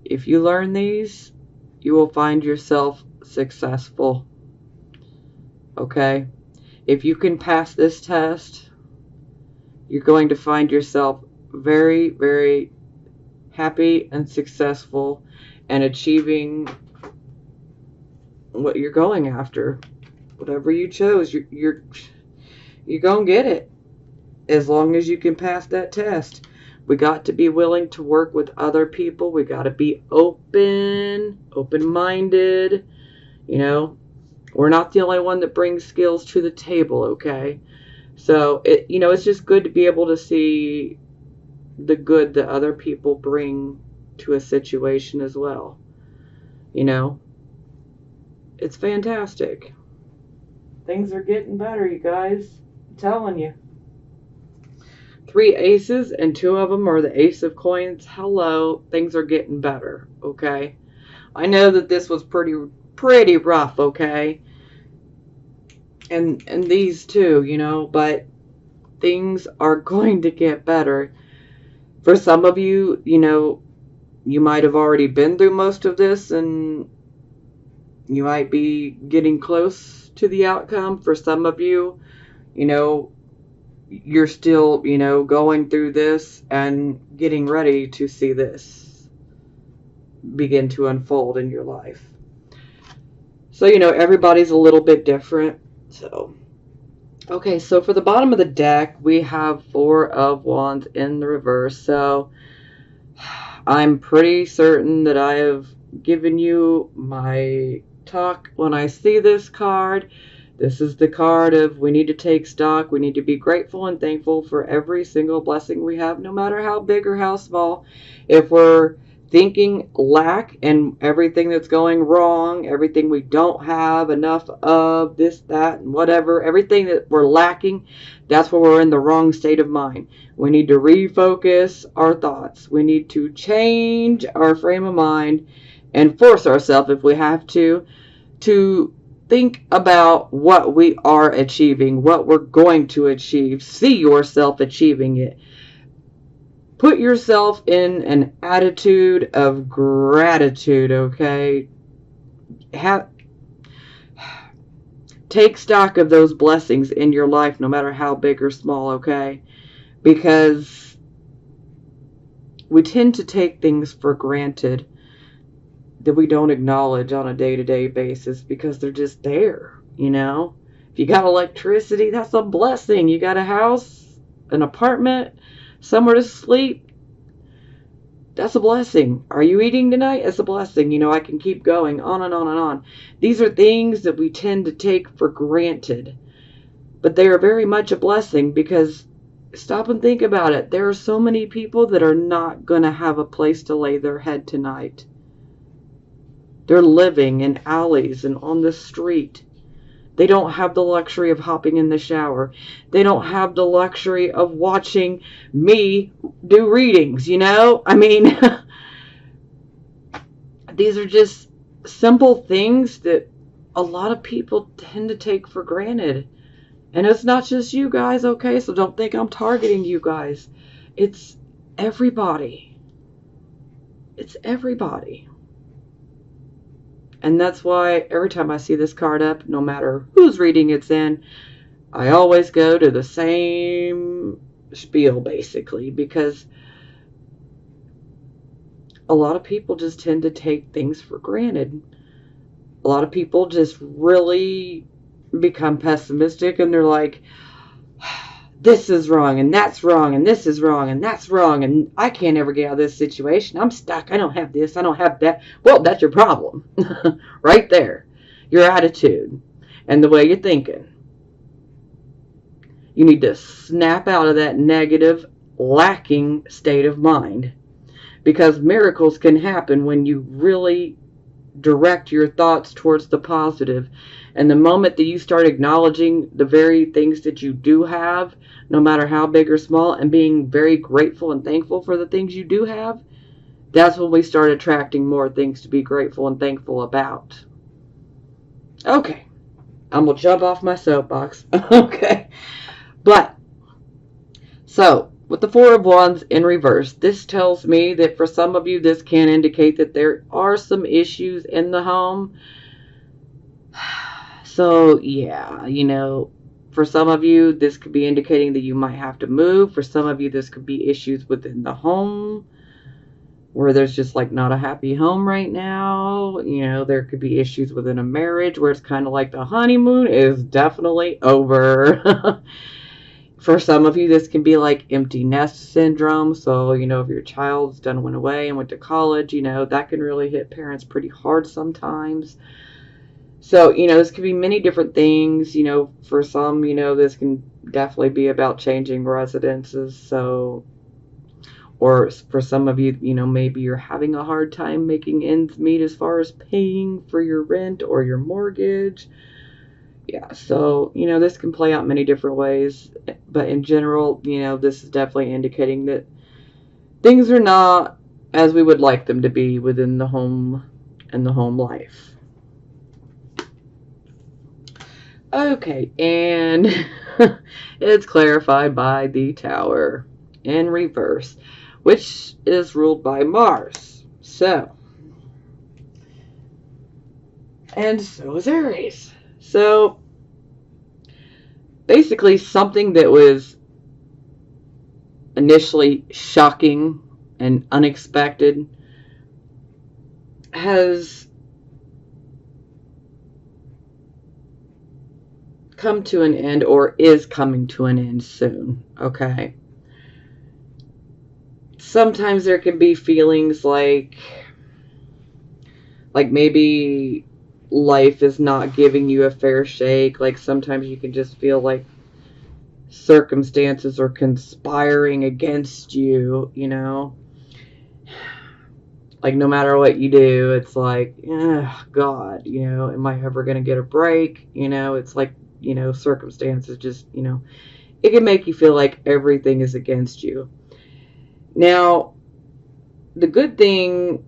If you learn these, you will find yourself successful. Okay? If you can pass this test, you're going to find yourself very, very happy and successful and achieving what you're going after. Whatever you chose, you're going to get it as long as you can pass that test. We got to be willing to work with other people. We got to be open-minded. We're not the only one that brings skills to the table, okay? So, it's just good to be able to see the good that other people bring to a situation as well. It's fantastic. Things are getting better, you guys. I'm telling you. 3 aces, and 2 of them are the ace of coins. Hello, things are getting better, okay? I know that this was pretty rough, okay? And these too, but things are going to get better. For some of you, you might have already been through most of this and you might be getting close to the outcome. For some of you, you're still, going through this and getting ready to see this begin to unfold in your life. So, everybody's a little bit different. So, okay, so for the bottom of the deck, we have 4 of Wands in the reverse. So, I'm pretty certain that I have given you my talk when I see this card. This is the card of we need to take stock. We need to be grateful and thankful for every single blessing we have, no matter how big or how small. If we're thinking lack and everything that's going wrong, everything we don't have enough of, this, that, and whatever, everything that we're lacking, that's where we're in the wrong state of mind. We need to refocus our thoughts. We need to change our frame of mind and force ourselves, if we have to think about what we are achieving, what we're going to achieve. See yourself achieving it. Put yourself in an attitude of gratitude, okay? Take stock of those blessings in your life, no matter how big or small, okay? Because we tend to take things for granted that we don't acknowledge on a day-to-day basis because they're just there, If you got electricity, that's a blessing. You got a house, an apartment, somewhere to sleep, that's a blessing. Are you eating tonight? It's a blessing. I can keep going on and on and on. These are things that we tend to take for granted, but they are very much a blessing because stop and think about it. There are so many people that are not going to have a place to lay their head tonight. They're living in alleys and on the street. They don't have the luxury of hopping in the shower. They don't have the luxury of watching me do readings, I mean, these are just simple things that a lot of people tend to take for granted. And it's not just you guys, okay? So don't think I'm targeting you guys. It's everybody. It's everybody. And that's why every time I see this card up, no matter whose reading it's in, I always go to the same spiel, basically, because a lot of people just tend to take things for granted. A lot of people just really become pessimistic, and they're like, this is wrong, and that's wrong, and this is wrong, and that's wrong, and I can't ever get out of this situation. I'm stuck. I don't have this. I don't have that. Well, that's your problem. Right there. Your attitude and the way you're thinking. You need to snap out of that negative, lacking state of mind. Because miracles can happen when you really direct your thoughts towards the positive. And the moment that you start acknowledging the very things that you do have, no matter how big or small, and being very grateful and thankful for the things you do have, that's when we start attracting more things to be grateful and thankful about. Okay, I'm going to jump off my soapbox. Okay, but, so, with the Four of Wands in reverse, this tells me that for some of you, this can indicate that there are some issues in the home. So, yeah, for some of you, this could be indicating that you might have to move. For some of you, this could be issues within the home where there's just like not a happy home right now. There could be issues within a marriage where it's kind of like the honeymoon is definitely over. For some of you, this can be like empty nest syndrome. So, if your child's done went away and went to college, that can really hit parents pretty hard sometimes. So, this could be many different things. For some, this can definitely be about changing residences. So, or for some of you, maybe you're having a hard time making ends meet as far as paying for your rent or your mortgage. Yeah, so, this can play out many different ways. But in general, this is definitely indicating that things are not as we would like them to be within the home and the home life. Okay, and it's clarified by the Tower in reverse, which is ruled by Mars. So, and so is Aries. So, basically something that was initially shocking and unexpected has come to an end, or is coming to an end soon. Okay, sometimes there can be feelings like maybe life is not giving you a fair shake. Like sometimes you can just feel like circumstances are conspiring against you, like no matter what you do, it's like, God, am I ever going to get a break? It's like, circumstances just, it can make you feel like everything is against you. Now, the good thing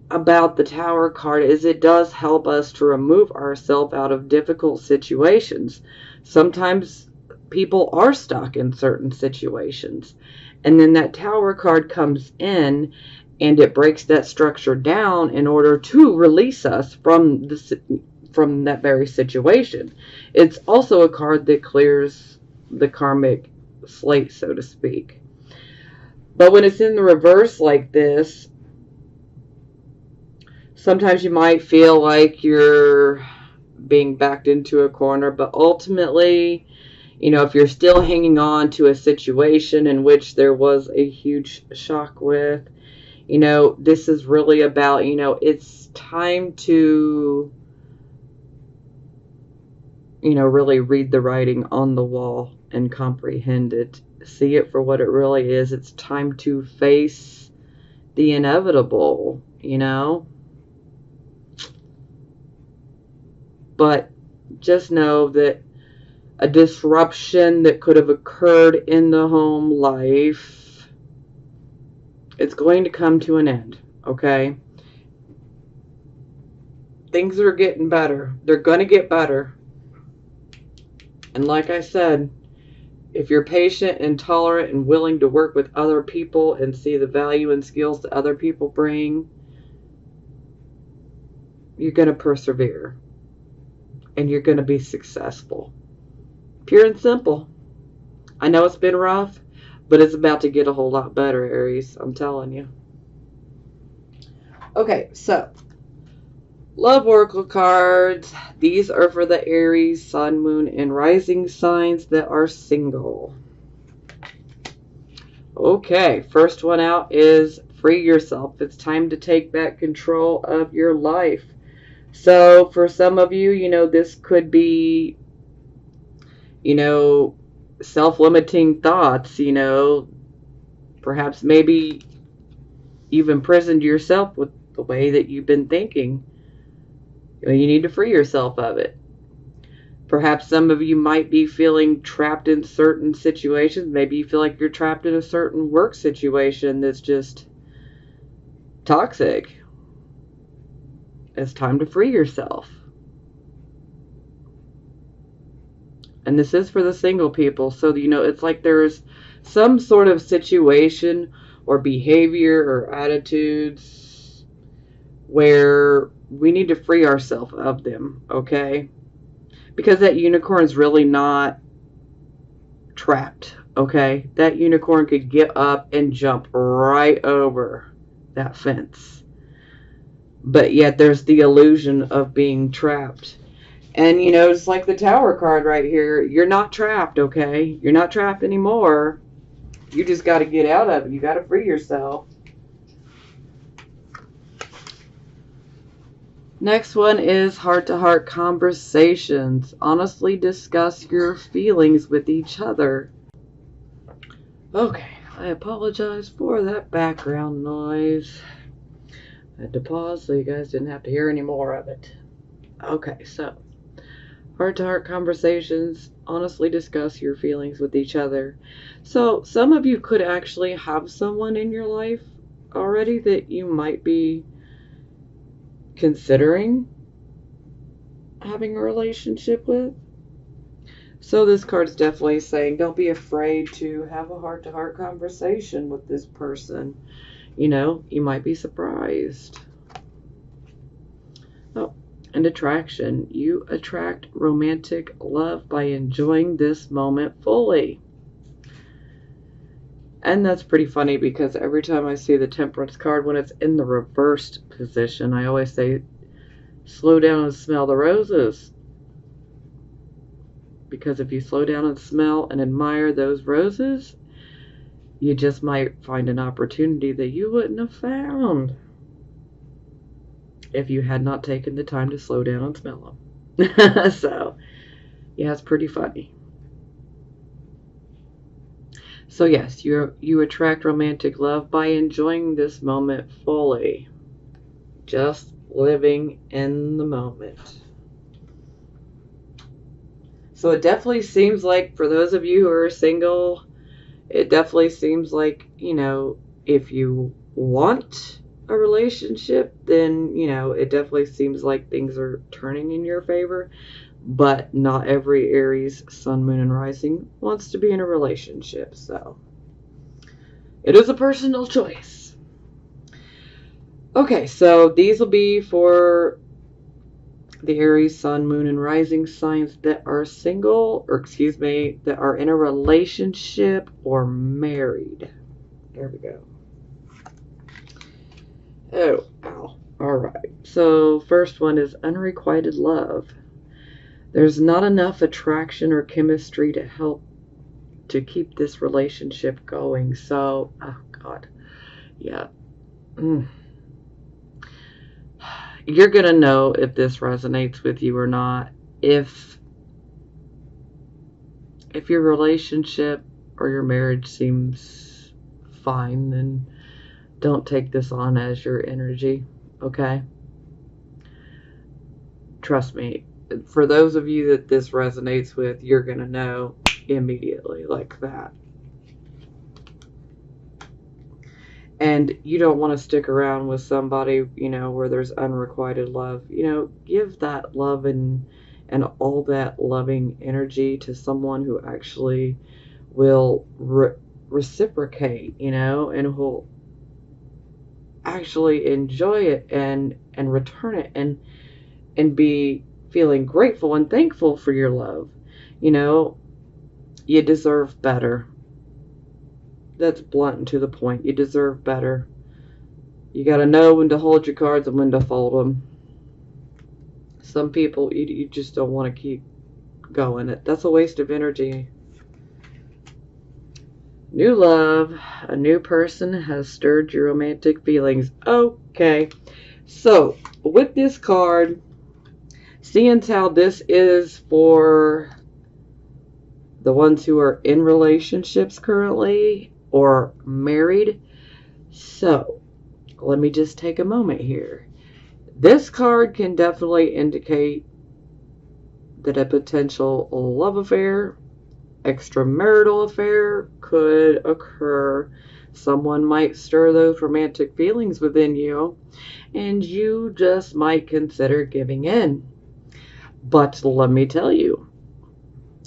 about the Tower card is it does help us to remove ourselves out of difficult situations. Sometimes people are stuck in certain situations, and then that Tower card comes in and it breaks that structure down in order to release us from that very situation. It's also a card that clears the karmic slate, so to speak. But when it's in the reverse like this, sometimes you might feel like you're being backed into a corner, but ultimately, if you're still hanging on to a situation in which there was a huge shock with, this is really about, it's time to, really read the writing on the wall and comprehend it. See it for what it really is. It's time to face the inevitable, But just know that a disruption that could have occurred in the home life, it's going to come to an end, okay? Things are getting better. They're going to get better. And like I said, if you're patient and tolerant and willing to work with other people and see the value and skills that other people bring, you're going to persevere, and you're going to be successful. Pure and simple. I know it's been rough, but it's about to get a whole lot better, Aries. I'm telling you. Okay, so love oracle cards. These are for the Aries, Sun, Moon, and Rising signs that are single. Okay, first one out is free yourself. It's time to take back control of your life. So for some of you, this could be, you know, self-limiting thoughts, perhaps maybe you've imprisoned yourself with the way that you've been thinking. You need to free yourself of it. Perhaps some of you might be feeling trapped in certain situations. Maybe you feel like you're trapped in a certain work situation that's just toxic. It's time to free yourself. And this is for the single people. So, it's like there's some sort of situation or behavior or attitudes where we need to free ourselves of them, okay? Because that unicorn's really not trapped, okay? That unicorn could get up and jump right over that fence. But yet there's the illusion of being trapped. And, it's like the Tower card right here. You're not trapped, okay? You're not trapped anymore. You just got to get out of it. You got to free yourself. Next one is heart-to-heart conversations. Honestly discuss your feelings with each other. Okay, I apologize for that background noise. I had to pause so you guys didn't have to hear any more of it. Okay, so heart-to-heart conversations, honestly discuss your feelings with each other. So some of you could actually have someone in your life already that you might be considering having a relationship with. So this card's definitely saying don't be afraid to have a heart-to-heart conversation with this person. You might be surprised. Oh, and attraction. You attract romantic love by enjoying this moment fully. And that's pretty funny because every time I see the Temperance card, when it's in the reversed position, I always say, slow down and smell the roses. Because if you slow down and smell and admire those roses, you just might find an opportunity that you wouldn't have found if you had not taken the time to slow down and smell them. So, yeah, it's pretty funny. So yes, you attract romantic love by enjoying this moment fully. Just living in the moment. So it definitely seems like for those of you who are single, it definitely seems like, if you want a relationship, then, it definitely seems like things are turning in your favor. But not every Aries, Sun, Moon, and Rising wants to be in a relationship. So it is a personal choice. Okay, so these will be for the Aries, Sun, Moon, and Rising signs that are single, that are in a relationship or married. There we go. Oh, ow. All right. So first one is unrequited love. There's not enough attraction or chemistry to help to keep this relationship going. So, oh God, yeah. You're going to know if this resonates with you or not. If your relationship or your marriage seems fine, then don't take this on as your energy, okay? Trust me, for those of you that this resonates with, you're going to know immediately like that. And you don't want to stick around with somebody, where there's unrequited love. Give that love and all that loving energy to someone who actually will reciprocate, and will actually enjoy it and return it. And and be feeling grateful and thankful for your love. You know, you deserve better. That's blunt and to the point. You deserve better. You got to know when to hold your cards and when to fold them. Some people, you just don't want to keep going. That's a waste of energy. New love. A new person has stirred your romantic feelings. Okay. So, with this card, seeing how this is for the ones who are in relationships currently or married. So, let me just take a moment here. This card can definitely indicate that a potential love affair, extramarital affair could occur. Someone might stir those romantic feelings within you, and you just might consider giving in. But let me tell you,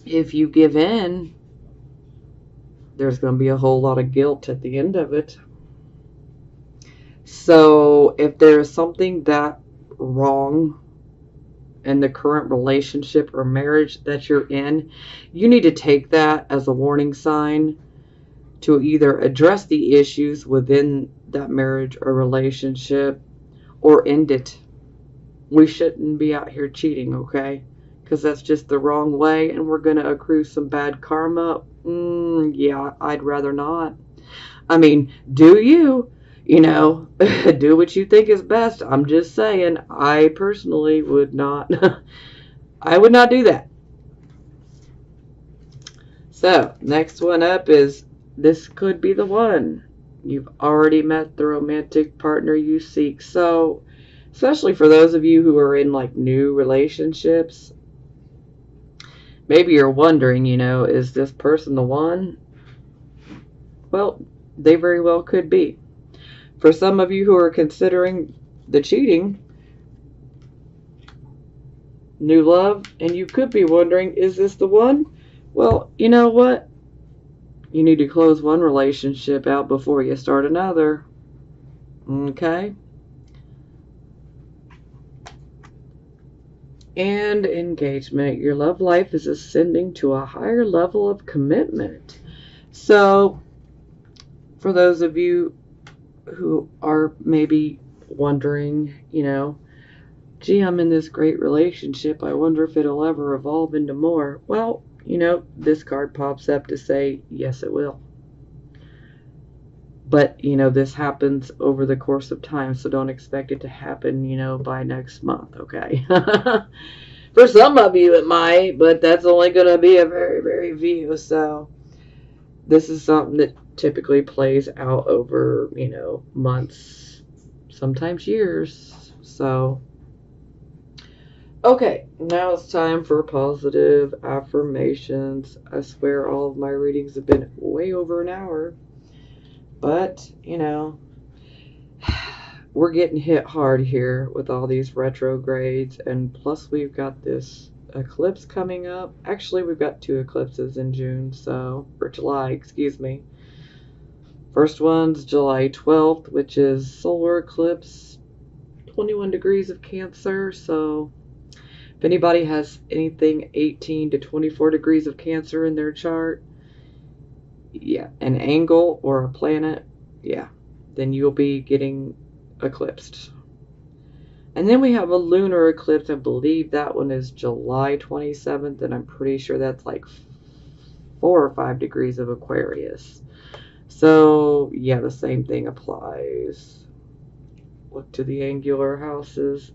if you give in, there's going to be a whole lot of guilt at the end of it. So if there's something that wrong in the current relationship or marriage that you're in, you need to take that as a warning sign to either address the issues within that marriage or relationship or end it. We shouldn't be out here cheating, okay? Because that's just the wrong way and we're going to accrue some bad karma. Yeah, I'd rather not. I mean, do you? You know, do what you think is best. I'm just saying, I personally would not. I would not do that. So, next one up is this could be the one. You've already met the romantic partner you seek. So, especially for those of you who are in like new relationships, maybe you're wondering, is this person the one? Well, they very well could be. For some of you who are considering the cheating, new love, and you could be wondering, is this the one? Well, you know what? You need to close one relationship out before you start another. Okay? And engagement. Your love life is ascending to a higher level of commitment. So, for those of you who are maybe wondering, gee, I'm in this great relationship. I wonder if it'll ever evolve into more. Well, this card pops up to say, yes, it will. But, this happens over the course of time, so don't expect it to happen, by next month, okay? For some of you it might, but that's only going to be a very, very few. So this is something that typically plays out over, months, sometimes years. So, okay, now it's time for positive affirmations. I swear all of my readings have been way over an hour. But, we're getting hit hard here with all these retrogrades, and plus we've got this eclipse coming up. Actually, we've got 2 eclipses in June, or July, excuse me. First one's July 12th, which is solar eclipse, 21 degrees of Cancer. So if anybody has anything 18 to 24 degrees of Cancer in their chart, yeah, an angle or a planet, yeah, then you'll be getting eclipsed. And then we have a lunar eclipse. I believe that one is July 27th, and I'm pretty sure that's like 4 or 5 degrees of Aquarius. So, yeah, the same thing applies. Look to the angular houses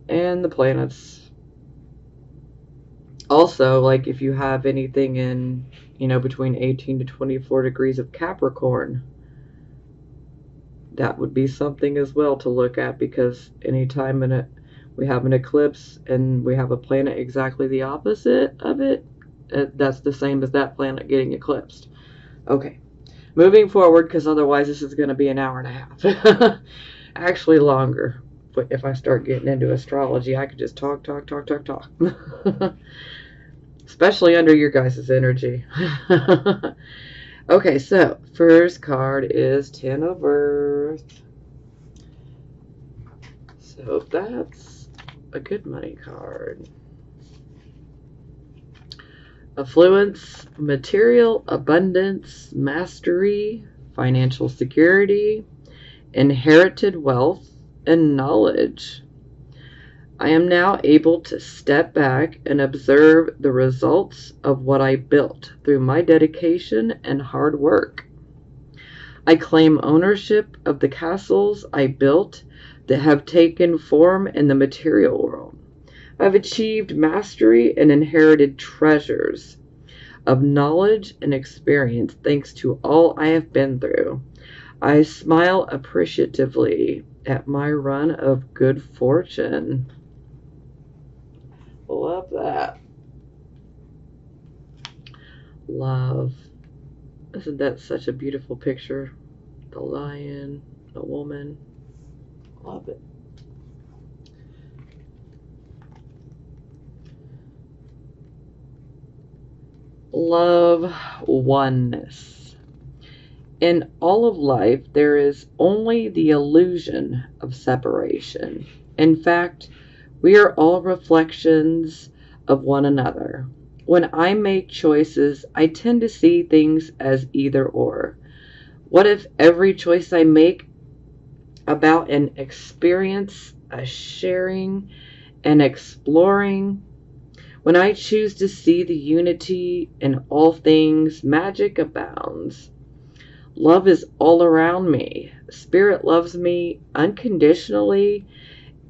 and the planets. Also, like if you have anything in, between 18 to 24 degrees of Capricorn, that would be something as well to look at, because anytime we have an eclipse and we have a planet exactly the opposite of it, that's the same as that planet getting eclipsed. Okay, moving forward, because otherwise this is going to be an hour and a half. Actually longer. But if I start getting into astrology, I could just talk. Especially under your guys' energy. Okay, so first card is 10 of Earth. So that's a good money card. Affluence, material abundance, mastery, financial security, inherited wealth, and knowledge. I am now able to step back and observe the results of what I built through my dedication and hard work. I claim ownership of the castles I built that have taken form in the material world. I've achieved mastery and inherited treasures of knowledge and experience thanks to all I have been through. I smile appreciatively at my run of good fortune. Love that. Love. Isn't that such a beautiful picture? The lion, the woman. Love it. Love, oneness. In all of life, there is only the illusion of separation. In fact, we are all reflections of one another. When I make choices, I tend to see things as either or. What if every choice I make about an experience, a sharing, and exploring? When I choose to see the unity in all things, magic abounds. Love is all around me. Spirit loves me unconditionally,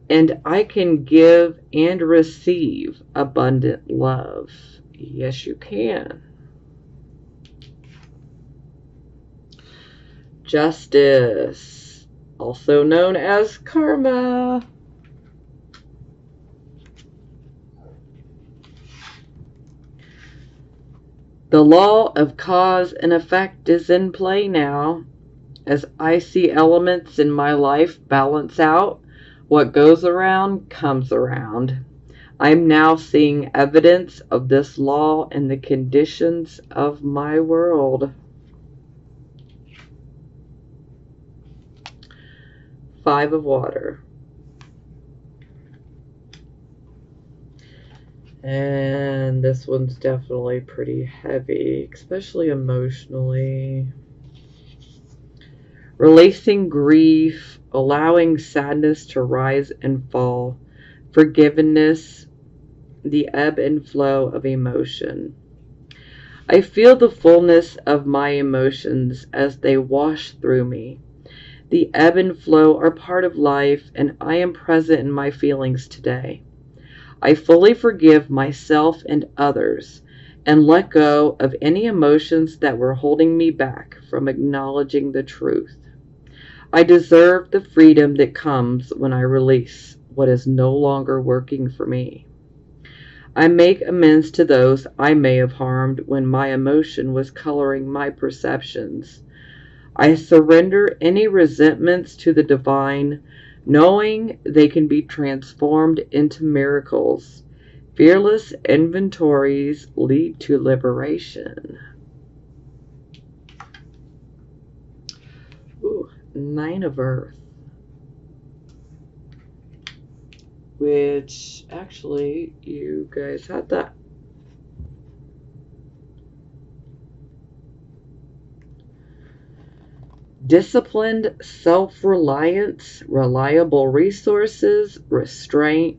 and I can give and receive abundant love. Yes, you can. Justice, also known as karma. The law of cause and effect is in play now. As I see elements in my life balance out, what goes around comes around. I'm now seeing evidence of this law in the conditions of my world. 5 of water. And this one's definitely pretty heavy, especially emotionally. Releasing grief, allowing sadness to rise and fall, forgiveness, the ebb and flow of emotion. I feel the fullness of my emotions as they wash through me. The ebb and flow are part of life, and I am present in my feelings today. I fully forgive myself and others and let go of any emotions that were holding me back from acknowledging the truth. I deserve the freedom that comes when I release what is no longer working for me. I make amends to those I may have harmed when my emotion was coloring my perceptions. I surrender any resentments to the divine, knowing they can be transformed into miracles. Fearless inventories lead to liberation. Ooh, 9 of Earth. Which, actually, you guys had that. Disciplined self-reliance, reliable resources, restraint,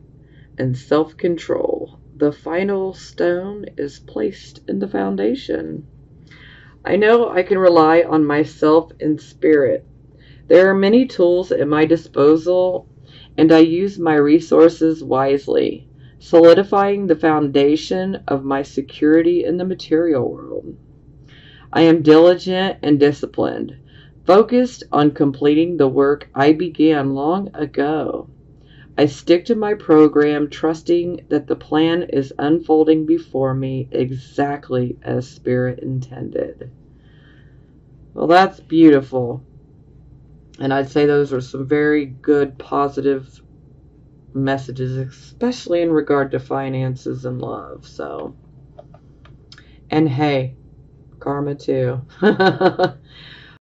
and self-control. The final stone is placed in the foundation. I know I can rely on myself in spirit. There are many tools at my disposal, and I use my resources wisely, solidifying the foundation of my security in the material world. I am diligent and disciplined, focused on completing the work I began long ago. I stick to my program, trusting that the plan is unfolding before me exactly as Spirit intended. Well, that's beautiful. And I'd say those are some very good, positive messages, especially in regard to finances and love. So, and hey, karma too.